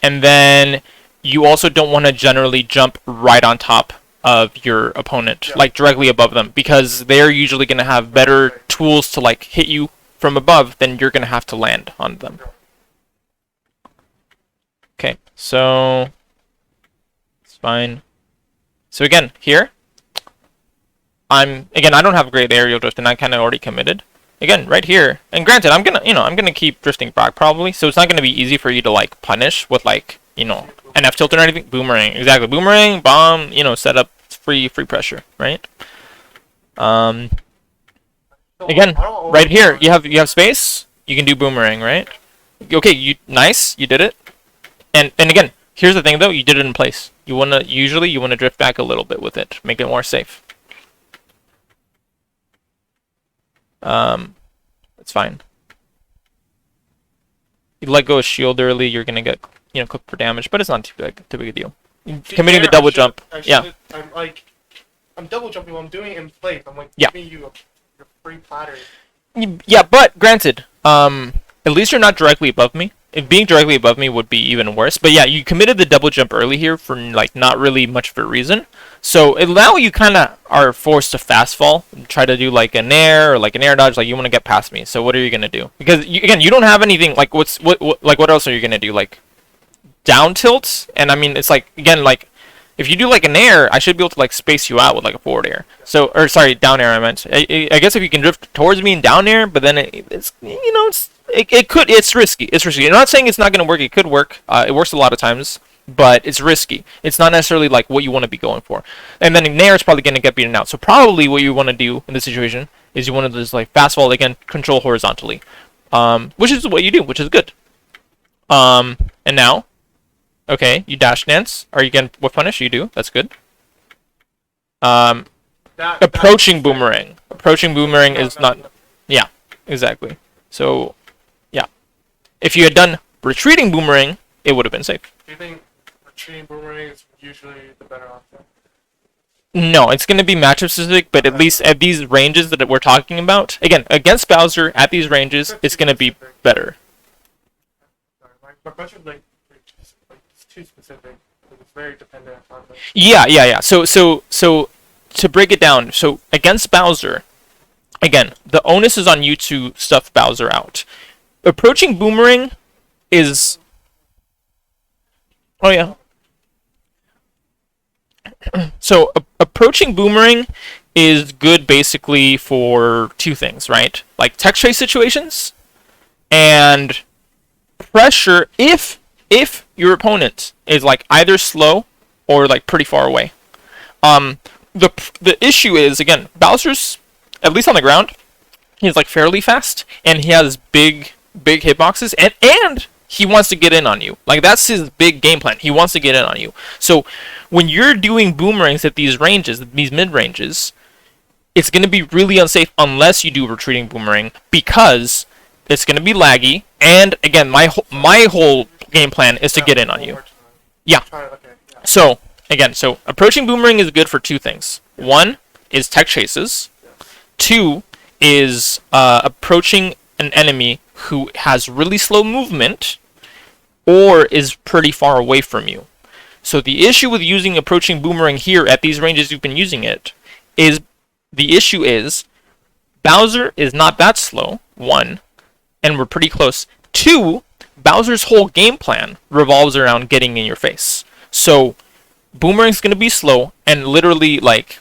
And then you also don't want to generally jump right on top of your opponent, like directly above them, because they're usually going to have better tools to like hit you from above than you're going to have to land on them. Okay, so it's fine. So again, here, I don't have great aerial drift, and I kind of already committed. Again, right here, and granted, I'm gonna keep drifting back probably, so it's not gonna be easy for you to like punish with like an F tilt or anything. Boomerang, exactly. Boomerang, bomb, set up free pressure, right? Again, right here, you have space. You can do boomerang, right? Okay, you did it. And again, here's the thing though, you did it in place. Usually you wanna drift back a little bit with it, make it more safe. It's fine. You let go of shield early, you're gonna get cooked for damage, but it's not too big a deal. Committing the double jump, yeah. I'm double jumping while I'm doing it in place. I'm like giving you your free platter. Yeah, but granted, at least you're not directly above me. If being directly above me would be even worse. But yeah, you committed the double jump early here for like not really much of a reason. So now you kind of are forced to fast fall, and try to do like an air or like an air dodge. Like you want to get past me. So what are you gonna do? Because you don't have anything like what else are you gonna do? Like down tilts? And I mean it's like again like If you do like an air, I should be able to like space you out with like a forward air. So, or sorry, down air I meant. I guess if you can drift towards me and down air, but then it's it's risky. It's risky. I'm not saying it's not going to work. It could work. It works a lot of times, but it's risky. It's not necessarily like what you want to be going for. And then in air, it's probably going to get beaten out. So probably what you want to do in this situation is you want to just like fast fall again, control horizontally, which is what you do, which is good. And now. Okay, you dash dance. Are you getting whiff punish? You do. That's good. Approaching boomerang. Approaching boomerang is not. Yeah, exactly. So, yeah. If you had done retreating boomerang, it would have been safe. Do you think retreating boomerang is usually the better option? No, it's going to be matchup specific, but at least at these ranges that we're talking about, again, against Bowser at these ranges, it's going to be better. Sorry, my question is like it's too specific. It's very dependent on the... Yeah. So to break it down, so against Bowser, again, the onus is on you to stuff Bowser out. Approaching boomerang is... Oh, yeah. So, approaching boomerang is good basically for two things, right? Like tech chase situations and pressure if your opponent is like either slow or like pretty far away. The issue is, again, Bowser's, at least on the ground, he's like fairly fast and he has big hitboxes and he wants to get in on you. Like that's his big game plan. He wants to get in on you. So when you're doing boomerangs at these ranges, these mid ranges, it's going to be really unsafe unless you do retreating boomerang because it's going to be laggy. And again, my whole game plan is to get in on you. Yeah. So again, so approaching boomerang is good for two things. One is tech chases. Two is approaching an enemy who has really slow movement or is pretty far away from you. So the issue with using approaching boomerang here at these ranges you've been using it is the issue is Bowser is not that slow, one, and we're pretty close. Two, Bowser's whole game plan revolves around getting in your face. So boomerang's going to be slow and literally like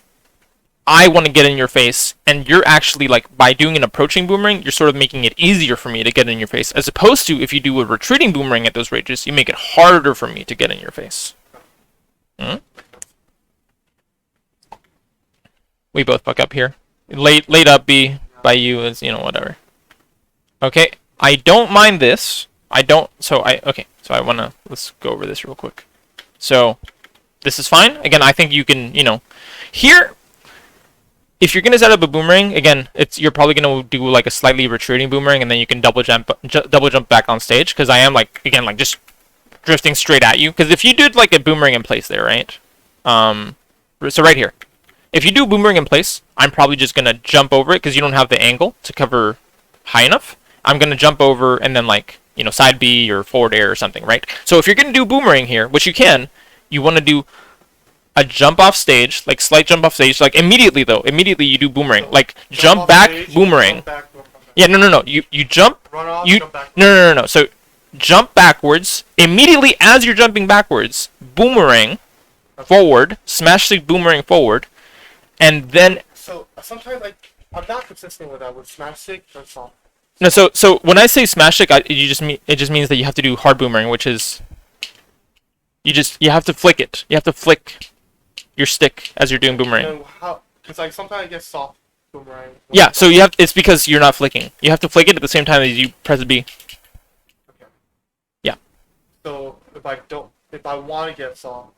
I want to get in your face, and you're actually, like, by doing an approaching boomerang, you're sort of making it easier for me to get in your face, as opposed to if you do a retreating boomerang at those ranges, you make it harder for me to get in your face. We both fuck up here. Late up B by you is, whatever. Okay, I don't mind this. So I want to, let's go over this real quick. So, this is fine. Again, I think you can, here... If you're gonna set up a boomerang, again, you're probably gonna do like a slightly retreating boomerang, and then you can double jump back on stage. Because I am just drifting straight at you. Because if you did like a boomerang in place there, right? So right here, if you do a boomerang in place, I'm probably just gonna jump over it because you don't have the angle to cover high enough. I'm gonna jump over and then side B or forward air or something, right? So if you're gonna do boomerang here, which you can, you want to do a jump off stage, like slight jump off stage, like immediately you do boomerang, like jump back stage, boomerang. Yeah, no. You jump. Run off, you jump back. No. So jump backwards immediately as you're jumping backwards. Boomerang forward, smash stick boomerang forward, and then. So sometimes I'm not consistent with that with smash stick or soft. No, so when I say smash stick, it just means that you have to do hard boomerang, which is you have to flick it. You have to flick your stick as you're doing boomerang. Because sometimes I get soft boomerang. Yeah, so it's because you're not flicking. You have to flick it at the same time as you press B. Okay. Yeah. So if I want to get soft,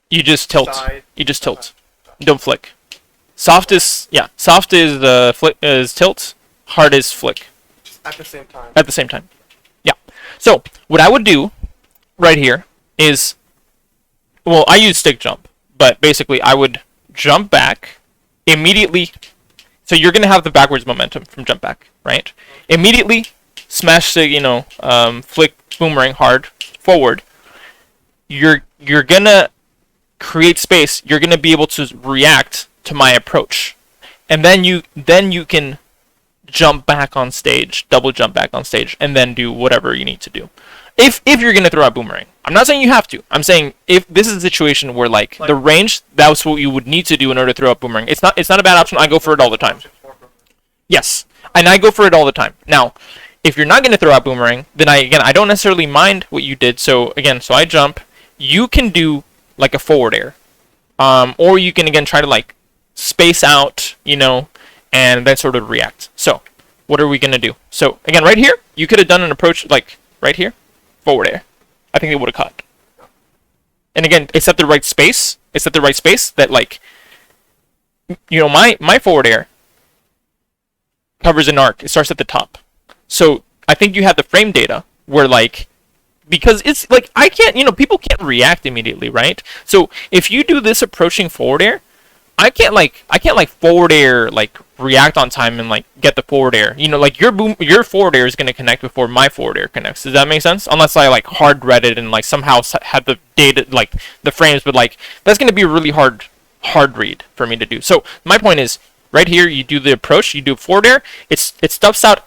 you just tilt. Side. You just tilt. Don't flick. Soft is tilt. Hard is flick. Just at the same time. At the same time. Yeah. So what I would do right here is, well, I use stick jump. But basically, I would jump back immediately. So you're gonna have the backwards momentum from jump back, right? Immediately, smash the flick boomerang hard forward. You're gonna create space. You're gonna be able to react to my approach, and then you can jump back on stage, double jump back on stage, and then do whatever you need to do. If you're gonna throw out boomerang, I'm not saying you have to. I'm saying if this is a situation where like the range, that's what you would need to do in order to throw up boomerang. It's not a bad option. I go for it all the time. Yes, and I go for it all the time. Now, if you're not going to throw out boomerang, then I don't necessarily mind what you did. So again, so I jump. You can do like a forward air, or you can again try to like space out, and then sort of react. So what are we going to do? So again, right here, you could have done an approach like right here, forward air. I think they would have caught. And again, it's at the right space. It's at the right space that like, my forward air covers an arc. It starts at the top. So I think you have the frame data where like, because it's like, I can't, people can't react immediately, right? So if you do this approaching forward air, I can't like forward air like react on time and like get the forward air. Like your forward air is going to connect before my forward air connects. Does that make sense? Unless I like hard read it and like somehow had the data like the frames, but like that's going to be a really hard read for me to do. So my point is right here you do the approach, you do forward air, it stuffs out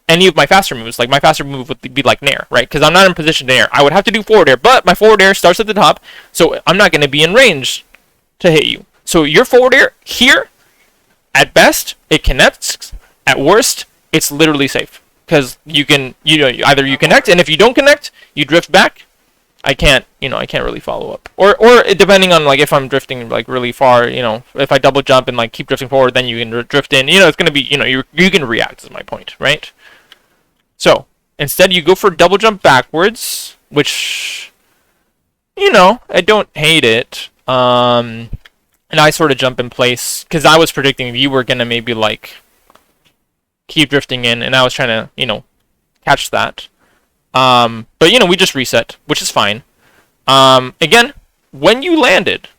any of my faster moves. Like my faster move would be like nair, right? Because I'm not in position to air. I would have to do forward air, but my forward air starts at the top, so I'm not going to be in range to hit you. So your forward air here, at best, it connects. At worst, it's literally safe. Because you can, either you connect, and if you don't connect, you drift back. I can't really follow up. Or depending on, like, if I'm drifting, like, really far, if I double jump and, like, keep drifting forward, then you can drift in. It's going to be, you can react, is my point, right? So, instead, you go for double jump backwards, which, I don't hate it. And I sort of jump in place because I was predicting you were going to maybe like keep drifting in, and I was trying to, catch that. But, we just reset, which is fine. Again, when you landed,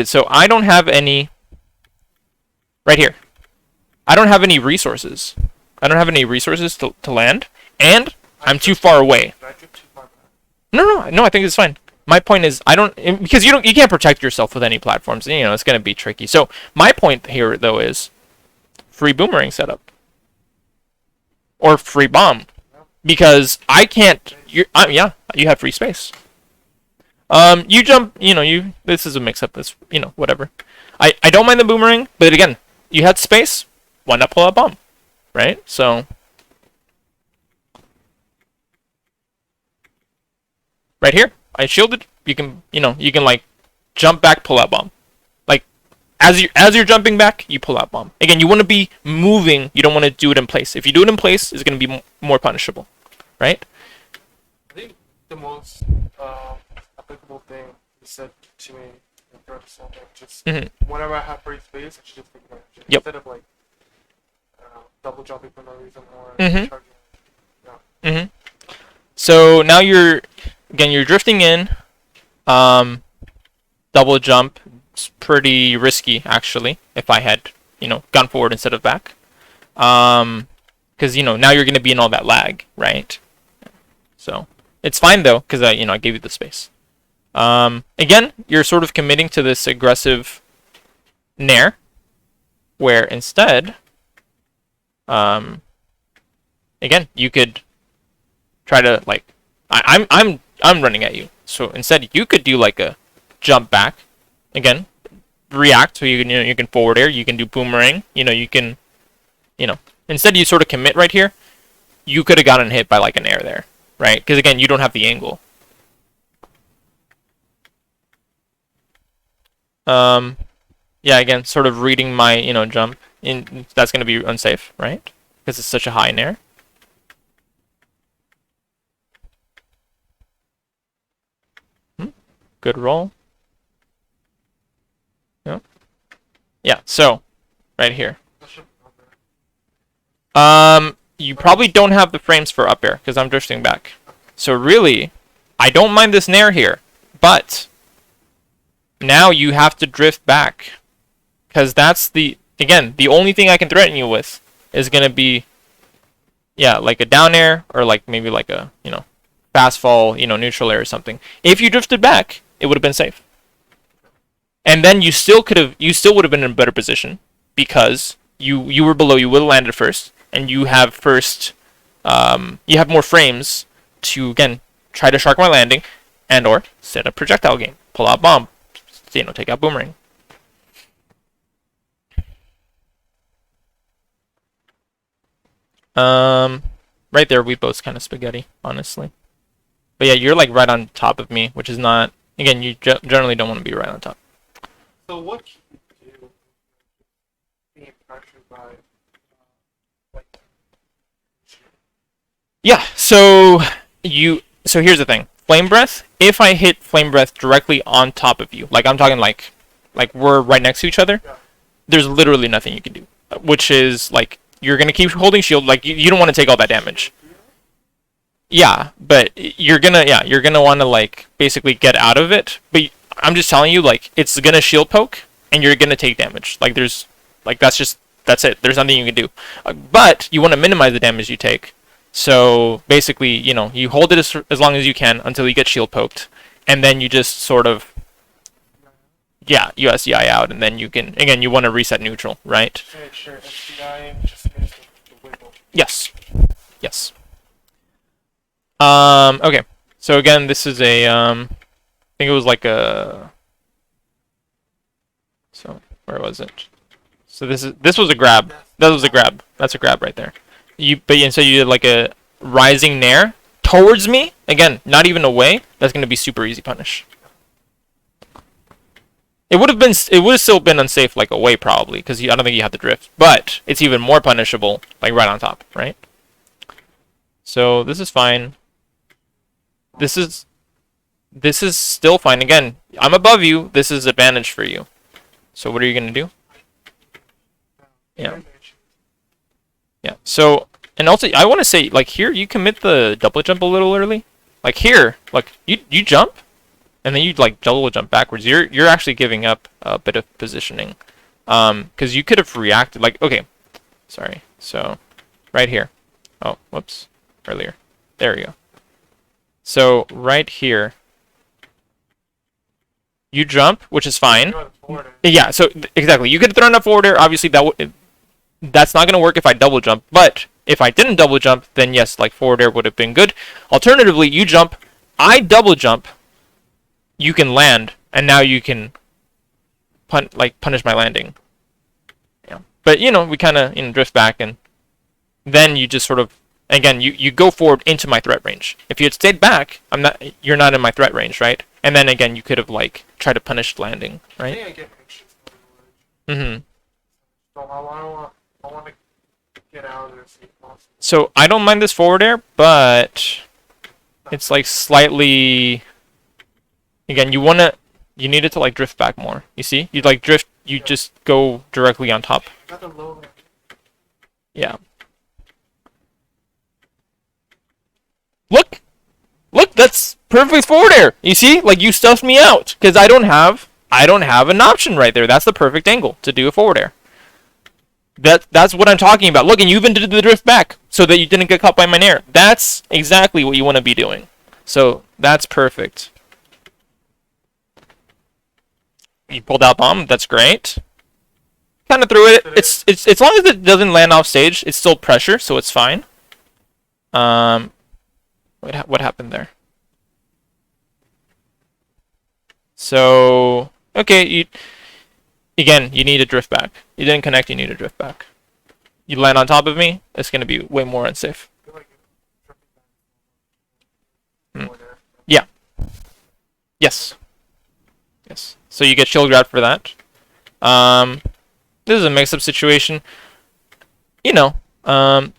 so I don't have any, right here, I don't have any resources. I don't have any resources to land, and I'm too far away. No, I think it's fine. My point is, because you can't protect yourself with any platforms. It's going to be tricky. So my point here, though, is free boomerang setup or free bomb, because I can't. You have free space. You jump. This is a mix-up. This, whatever. I don't mind the boomerang, but again, you had space. Why not pull out bomb, right? So right here. I shielded. You can like jump back, pull out bomb. Like as you're jumping back, you pull out bomb. Again, you want to be moving. You don't want to do it in place. If you do it in place, it's going to be more punishable, right? I think the most applicable thing you said to me in first just whenever I have free space, I should just take advantage. Yep. Instead of like double jumping for no reason or charging. So now you're drifting in, double jump. It's pretty risky, actually, if I had, gone forward instead of back. Because, now you're going to be in all that lag, right? So, it's fine, though, because, I gave you the space. Again, you're sort of committing to this aggressive nair, where instead, again, you could try to, like, I'm running at you. So instead, you could do like a jump back, again, react. So you can forward air, you can do boomerang. You can, instead you sort of commit right here. You could have gotten hit by like an air there, right? Because again, you don't have the angle. Yeah, again, sort of reading my jump. That's gonna be unsafe, right? Because it's such a high nair. Good roll. Yeah, so right here. You probably don't have the frames for up air because I'm drifting back. So really, I don't mind this nair here, but now you have to drift back because that's the only thing I can threaten you with is gonna be like a down air or like maybe like a fast fall neutral air or something. If you drifted back, it would have been safe. And then you still would have been in a better position because you were below, you would have landed first, and you have you have more frames to again try to shark my landing, and or set a projectile game, pull out bomb, take out boomerang. Right there, we both kind of spaghetti, honestly. But yeah, you're like right on top of me, which is not. Again, you generally don't want to be right on top. So what can you do being pressured by like? Yeah. So here's the thing. Flame breath. If I hit flame breath directly on top of you, like I'm talking like we're right next to each other, Yeah. there's literally nothing you can do. Which is like you're gonna keep holding shield. Like you don't want to take all that damage. Yeah, but you're gonna want to like basically get out of it. But I'm just telling you, like it's gonna shield poke, and you're gonna take damage. Like that's it. There's nothing you can do. But you want to minimize the damage you take. So basically, you hold it as long as you can until you get shield poked, and then you just sort of USDI out, and then you can again you want to reset neutral, right? Sure. SDI just is the wiggle. Yes. Yes. Okay. So again, this is a I think it was like a. So where was it? So this was a grab. That was a grab. That's a grab right there. So you did like a rising nair towards me. Again, not even away. That's gonna be super easy punish. It would have still been unsafe like away probably because I don't think you have to drift, but it's even more punishable like right on top, right? So this is fine. This is still fine. Again, I'm above you. This is advantage for you. So what are you gonna do? Yeah. Yeah. So and also I want to say like here you commit the double jump a little early. Like here, like you jump, and then you like double jump backwards. You're actually giving up a bit of positioning, because you could have reacted like okay, sorry. So right here. Oh, whoops. Earlier. There we go. So right here, you jump, which is fine. Yeah, so exactly. You could have thrown up forward air. Obviously, that's not going to work if I double jump. But if I didn't double jump, then yes, like forward air would have been good. Alternatively, you jump, I double jump, you can land, and now you can punish my landing. Yeah, but we kind of drift back, and then you just sort of. Again, you go forward into my threat range. If you had stayed back, you're not in my threat range, right? And then again, you could have like tried to punish landing, right? I think I get anxious. Mm-hmm. So I want to get out of this if possible. So I don't mind this forward air, but it's like slightly. Again, you need it to like drift back more. You see, you like drift. You just go directly on top. Got the low end. Yeah. Look, that's perfect forward air. You see, like you stuffed me out because I don't have an option right there. That's the perfect angle to do a forward air. That's what I'm talking about. Look, and you even did the drift back so that you didn't get caught by my nair. That's exactly what you want to be doing. So that's perfect. You pulled out bomb. That's great. Kind of threw it. It's as long as it doesn't land off stage, it's still pressure, so it's fine. What happened there? So okay, you need to drift back. You didn't connect. You need to drift back. You land on top of me. It's gonna be way more unsafe. Yeah. Yes. Yes. So you get shield grab for that. This is a mix-up situation. This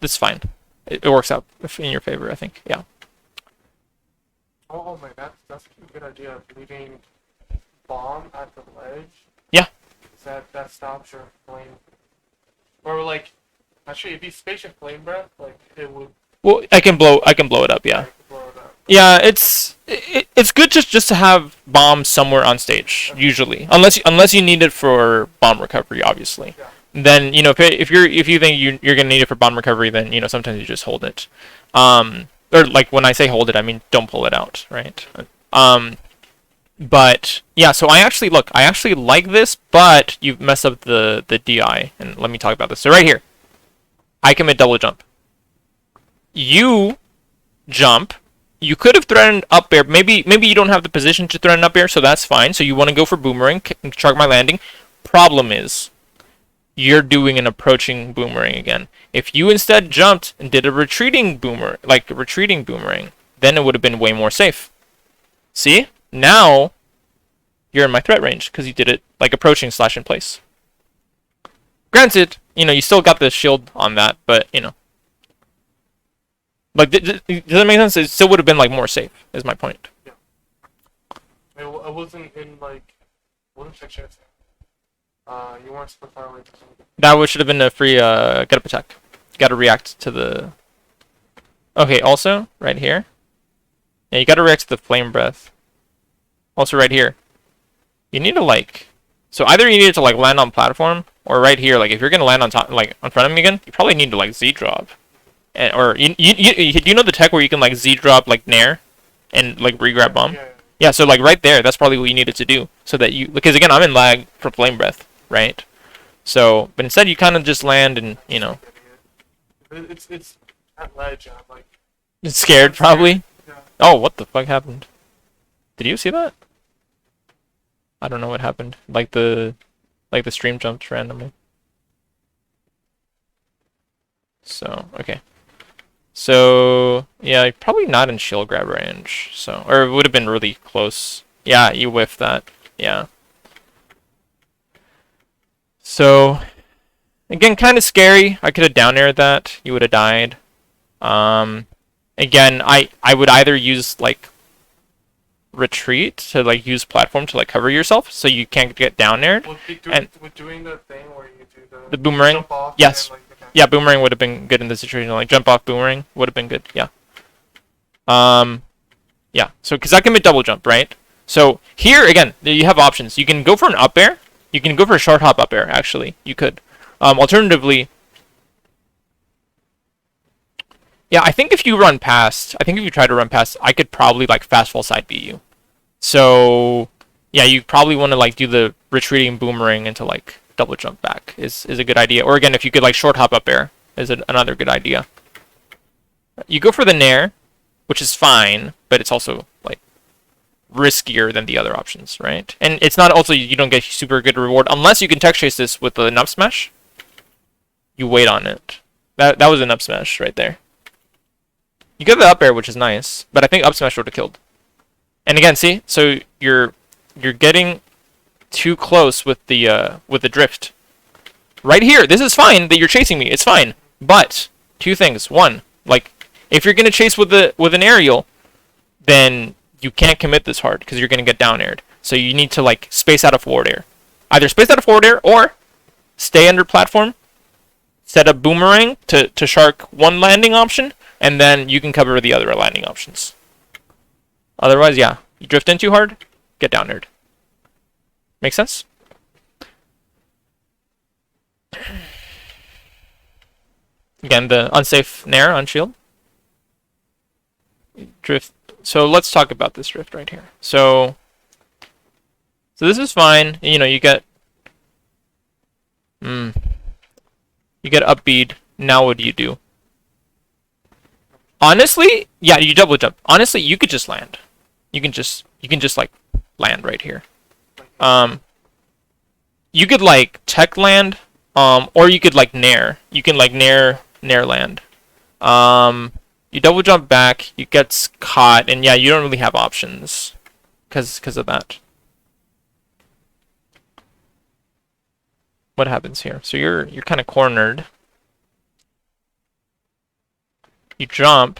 is fine. It works out in your favor, I think. Yeah. Oh my, that's a good idea of leaving bomb at the ledge. Yeah. That stops your flame. Or like, actually, if you space your flame breath, like it would. Well, I can blow it up. Yeah. Yeah, it's good just to have bomb somewhere on stage. Usually, unless you need it for bomb recovery, obviously. Yeah. Then if you think you're gonna need it for bomb recovery, then sometimes you just hold it. Or like when I say hold it, I mean don't pull it out, right? But yeah, so I actually like this, but you've messed up the DI, and let me talk about this. So right here, I commit double jump. You jump, you could have threatened up air. Maybe you don't have the position to threaten up air, so that's fine. So you want to go for boomerang, shark my landing. Problem is, you're doing an approaching boomerang again. If you instead jumped and did a retreating boomerang, then it would have been way more safe. See? Now, you're in my threat range, because you did it, like, approaching / in place. Granted, you still got the shield on that, but, Like, does that make sense? It still would have been, like, more safe, is my point. Yeah. I wasn't in, like, what if I checked it? You weren't super far away. That should have been a free, get up attack. Gotta react to the... Okay, also, right here. Yeah, you gotta react to the flame breath. Also, right here. You need to, like... So either you need to, like, land on platform, or right here, like, if you're gonna land on top, like, in front of me again, you probably need to, like, Z-drop. Or, you know the tech where you can, like, Z-drop, like, Nair? And, like, re-grab bomb? Yeah, so, like, right there, that's probably what you needed to do. So that you... Because, again, I'm in lag for flame breath, right? So, but instead you kind of just land and, It's at ledge, I'm like... It's scared, probably? Yeah. Oh, what the fuck happened? Did you see that? I don't know what happened. Like the stream jumped randomly. So, okay. So, yeah, probably not in shield grab range. So, or it would have been really close. Yeah, you whiffed that. Yeah. So, again, kind of scary. I could have down aired that. You would have died. Again, I would either use, like, retreat to, like, use platform to, like, cover yourself so you can't get down aired. With doing the thing where you do the boomerang? Jump off yes. And then, like, Yeah, boomerang would have been good in this situation. Like, jump off boomerang would have been good. Yeah. Yeah. So, because I can make double jump, right? So, here, again, you have options. You can go for an up air. You can go for a short hop up air, actually. You could. Alternatively, yeah, I think if you try to run past, I could probably, like, fast fall side beat you. So, yeah, you probably want to, like, do the retreating boomerang into, like, double jump back is a good idea. Or, again, if you could, like, short hop up air is another good idea. You go for the Nair, which is fine, but it's also, like, riskier than the other options, right? And it's not also, you don't get super good reward unless you can tech chase this with the nub smash. You wait on it. That was an up smash right there. You get the up air, which is nice, but I think up smash would have killed. And again, see, so you're getting too close with the drift. Right here, this is fine that you're chasing me. It's fine, but two things. One, like, if you're gonna chase with an aerial, then you can't commit this hard because you're gonna get down aired. So you need to, like, space out of forward air. Either space out of forward air or stay under platform. Set up boomerang to shark one landing option, and then you can cover the other landing options. Otherwise, yeah, you drift in too hard, get down aired. Make sense? Again, the unsafe Nair on shield. Drift. So let's talk about this drift right here. So this is fine. You get up bead. Now what do you do? Honestly, yeah, you double jump. Honestly, you could just land. You can just like land right here. You could, like, tech land, or you could, like, Nair. You can, like, Nair land. You double jump back, you get caught, and yeah, you don't really have options because of that. What happens here? So you're kind of cornered. You jump,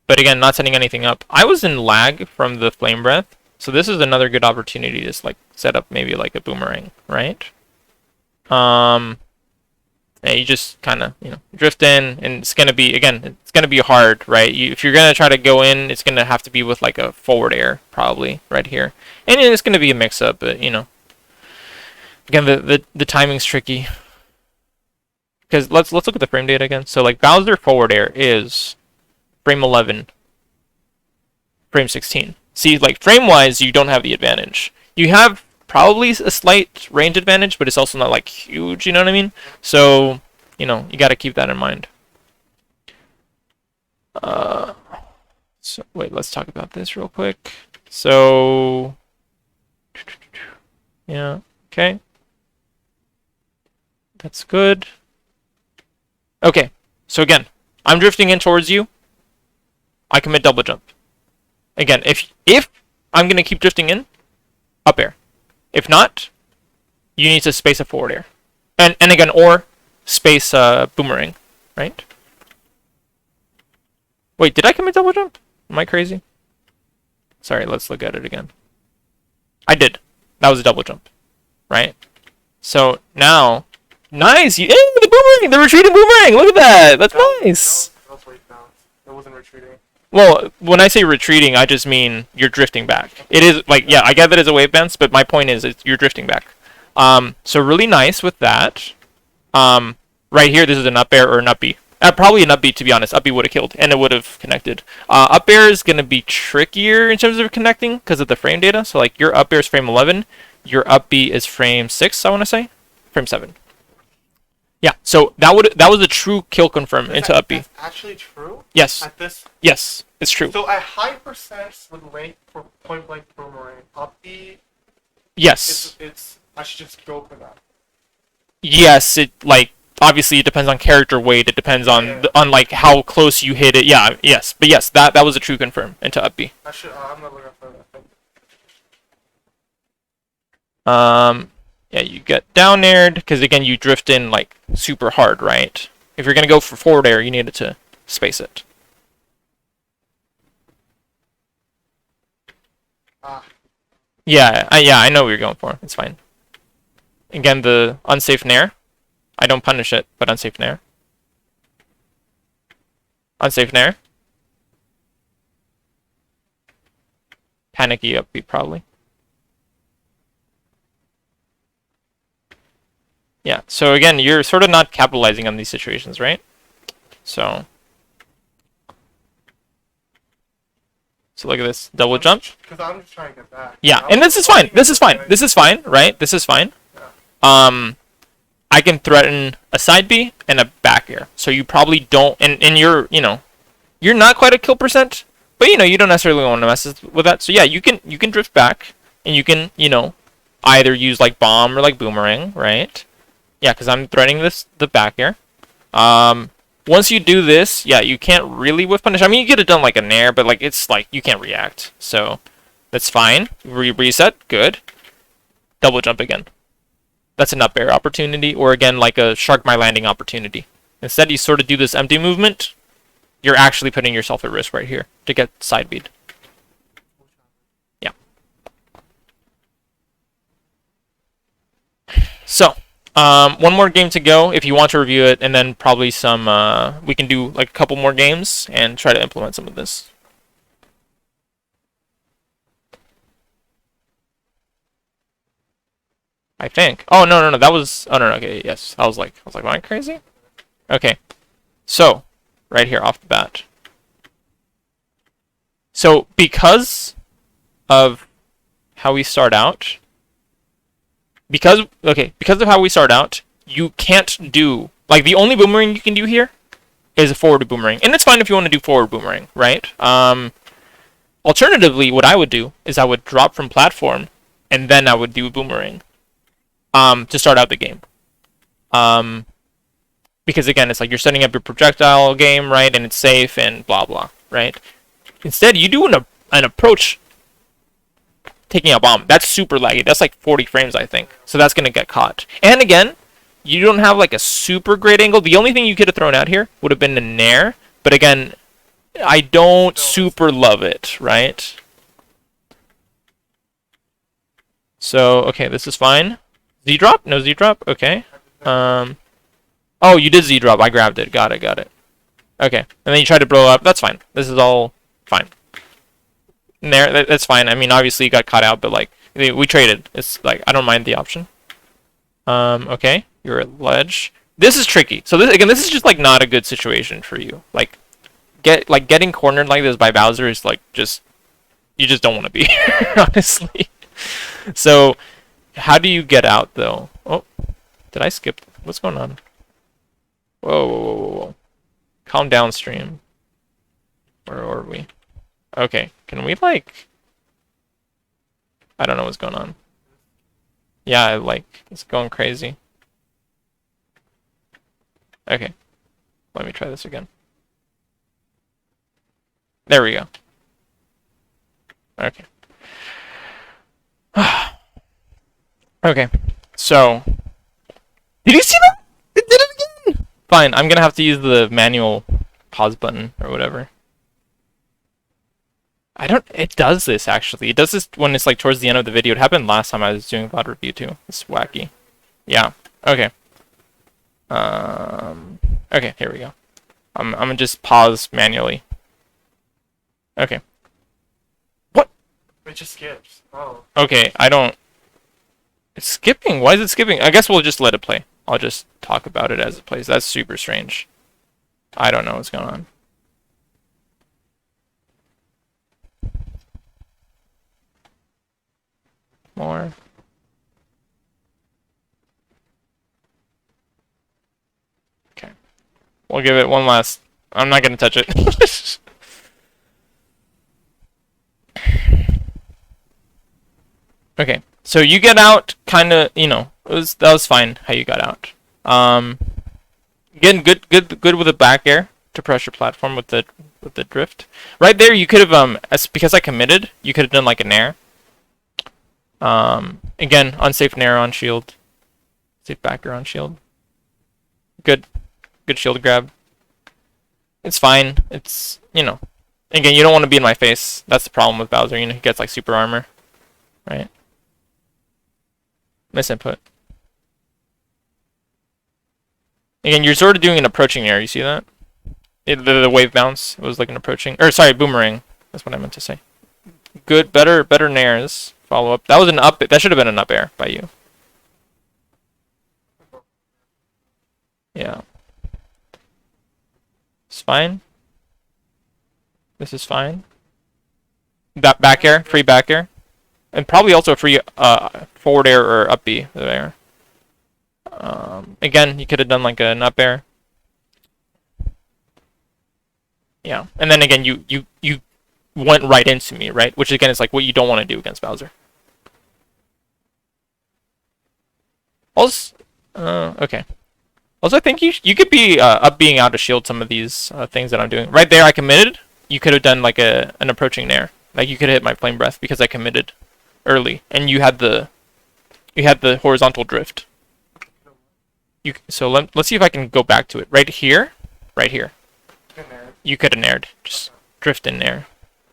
but again, not setting anything up. I was in lag from the flame breath, so this is another good opportunity to just, like, set up maybe like a boomerang, right? Yeah, you just kind of, drift in, and it's gonna be, again, it's gonna be hard, right? If you're gonna try to go in, it's gonna have to be with, like, a forward air, probably, right here. And it's gonna be a mix-up, but, again, the timing's tricky. Because let's look at the frame data again. So, like, Bowser forward air is frame 11, frame 16. See, like, frame-wise, you don't have the advantage. You have probably a slight range advantage, but it's also not, like, huge, you know what I mean? So, you gotta keep that in mind. So wait, let's talk about this real quick. So yeah, okay. That's good. Okay, so again, I'm drifting in towards you. I commit double jump. Again, if I'm gonna keep drifting in, up air. If not, you need to space a forward air. And again, or space boomerang, right? Wait, did I commit double jump? Am I crazy? Sorry, let's look at it again. I did. That was a double jump, right? So now, nice! You, the boomerang! The retreating boomerang! Look at that! That's nice! That was wave bounce. It wasn't retreating. Well, when I say retreating, I just mean you're drifting back. It is, like, yeah, I get that it's a wave bounce, but my point is you're drifting back. So really nice with that. Right here, this is an up air or an up B. Probably an up B, to be honest. Up B would have killed, and it would have connected. Up air is going to be trickier in terms of connecting because of the frame data. So, like, your up air is frame 11. Your up B is frame 6, I want to say. Frame 7. Yeah, so that was a true kill confirm into up B. That's actually true? Yes. At this? Yes, it's true. So at high percents with length for point blank boomerang, up B, Yes. I should just go for that. Yes, it, like, obviously it depends on character weight. It depends on on like how close you hit it. Yeah, yes, but yes, that was a true confirm into up B. I'm not looking for that. Yeah, you get down aired because again you drift in like super hard, right? If you're gonna go for forward air, you needed to space it. Yeah, I know what you're going for. It's fine. Again, the unsafe nair. I don't punish it, but unsafe nair. Unsafe nair. Panicky up B probably. Yeah, so again, you're sort of not capitalizing on these situations, right? So look at this, double jump. Because I'm just trying to get back. Yeah, and this is fine. This is fine. This is fine, right? This is fine. Yeah. I can threaten a side B and a back air. So you probably don't, and you're, you're not quite at kill percent, but you don't necessarily want to mess with that. So yeah, you can drift back, and you can, either use like bomb or like boomerang, right? Yeah, because I'm threatening the back air. Once you do this, yeah, you can't really whiff punish. I mean, you could have done like a nair, but like it's like you can't react. So that's fine. Reset, good. Double jump again. That's an up air opportunity, or again like a shark my landing opportunity. Instead, you sort of do this empty movement. You're actually putting yourself at risk right here to get side beat. Yeah. So. One more game to go if you want to review it, and then probably some, we can do like a couple more games and try to implement some of this. I think. Oh, no, that was, oh, no, okay, yes. I was like, am I crazy? Okay. So, right here off the bat. So, because of how we start out, because of how we start out, you can't do, like, the only boomerang you can do here is a forward boomerang. And it's fine if you want to do forward boomerang, right? Alternatively, what I would do is I would drop from platform, and then I would do a boomerang to start out the game. Because, again, it's like you're setting up your projectile game, right? And it's safe and blah, blah, right? Instead, you do an approach taking a bomb. That's super laggy. That's like 40 frames, I think. So that's going to get caught. And again, you don't have like a super great angle. The only thing you could have thrown out here would have been a nair. But again, I don't super love it, right? So, okay, this is fine. Z-drop? No Z-drop? Okay. Oh, you did Z-drop. I grabbed it. Got it. Okay. And then you tried to blow up. That's fine. This is all fine. There, that's fine. I mean, obviously you got caught out, but like we traded. It's like I don't mind the option. Okay, you're at ledge. This is tricky. So this is just like not a good situation for you. Like getting cornered like this by Bowser is like you just don't want to be here, honestly. So how do you get out though? Oh, did I skip? What's going on? Whoa. Calm down, stream. Where are we? Okay, can we like... I don't know what's going on. Yeah, like, it's going crazy. Okay, let me try this again. There we go. Okay. Okay, so... Did you see that? It did it again! Fine, I'm gonna have to use the manual pause button or whatever. I don't... It does this, actually. It does this when it's, like, towards the end of the video. It happened last time I was doing VOD review, too. It's wacky. Yeah. Okay. Okay, here we go. I'm gonna just pause manually. Okay. What? It just skips. Oh. Okay, I don't... It's skipping? Why is it skipping? I guess we'll just let it play. I'll just talk about it as it plays. That's super strange. I don't know what's going on. More. Okay. We'll give it one last... I'm not gonna touch it. Okay. So you get out, kind of, you know, that was fine how you got out. Again, good with the back air to pressure platform with the drift. Right there, you could have because I committed, you could have done like a nair. Again, unsafe nair on shield, safe back air on shield. Good shield grab. It's fine. It's, you know, again, you don't want to be in my face. That's the problem with Bowser. You know, he gets like super armor, right? Misinput. Again, you're sort of doing an approaching air. You see that? The wave bounce was like an approaching, or sorry, boomerang. That's what I meant to say. Good, better nairs. Follow up. That was an up. That should have been an up air by you. Yeah. It's fine. This is fine. That back air, free back air. And probably also a free forward air or up B there. Again, you could have done like an up air. Yeah, and then again, you went right into me, right? Which again is like what you don't want to do against Bowser. Also, okay. Also, I think you could be up being out to shield some of these things that I'm doing. Right there, I committed. You could have done like an approaching nair. Like you could have hit my flame breath because I committed early, and you had the horizontal drift. So let's see if I can go back to it. Right here. You could have naired. Just drift in there.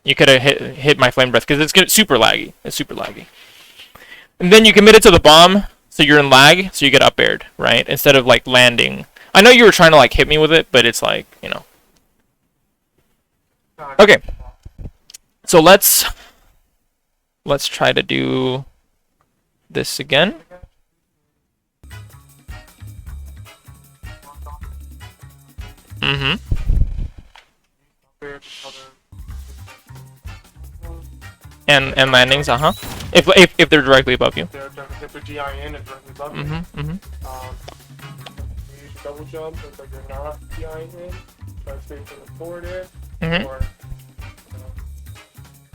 You could have hit my flame breath because it's super laggy. It's super laggy. And then you committed to the bomb, so you're in lag, so you get up aired, right? Instead of like landing. I know you were trying to like hit me with it, but it's like, you know. Okay. So let's try to do this again. And landings, if they're directly above you. If they're GI in and directly above you. You use double jump, if like you're not GI in, try to stay from the forward air, or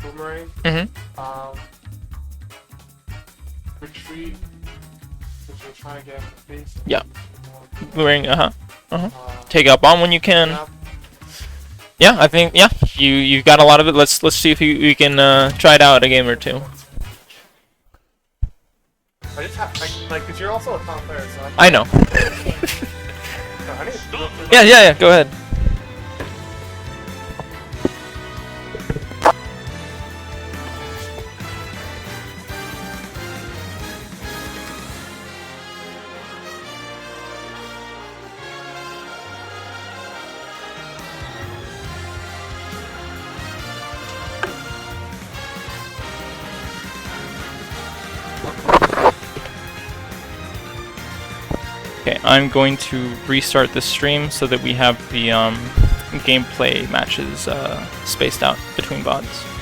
boomerang. Retreat, which you're trying to get in the face. Yeah. Boomerang, take out bomb when you can. Yeah, I think you've got a lot of it. Let's see if we can try it out a game or two. I just have like, cause you're also a top player, so I know. Yeah. Go ahead. Okay, I'm going to restart the stream so that we have the gameplay matches spaced out between VODs.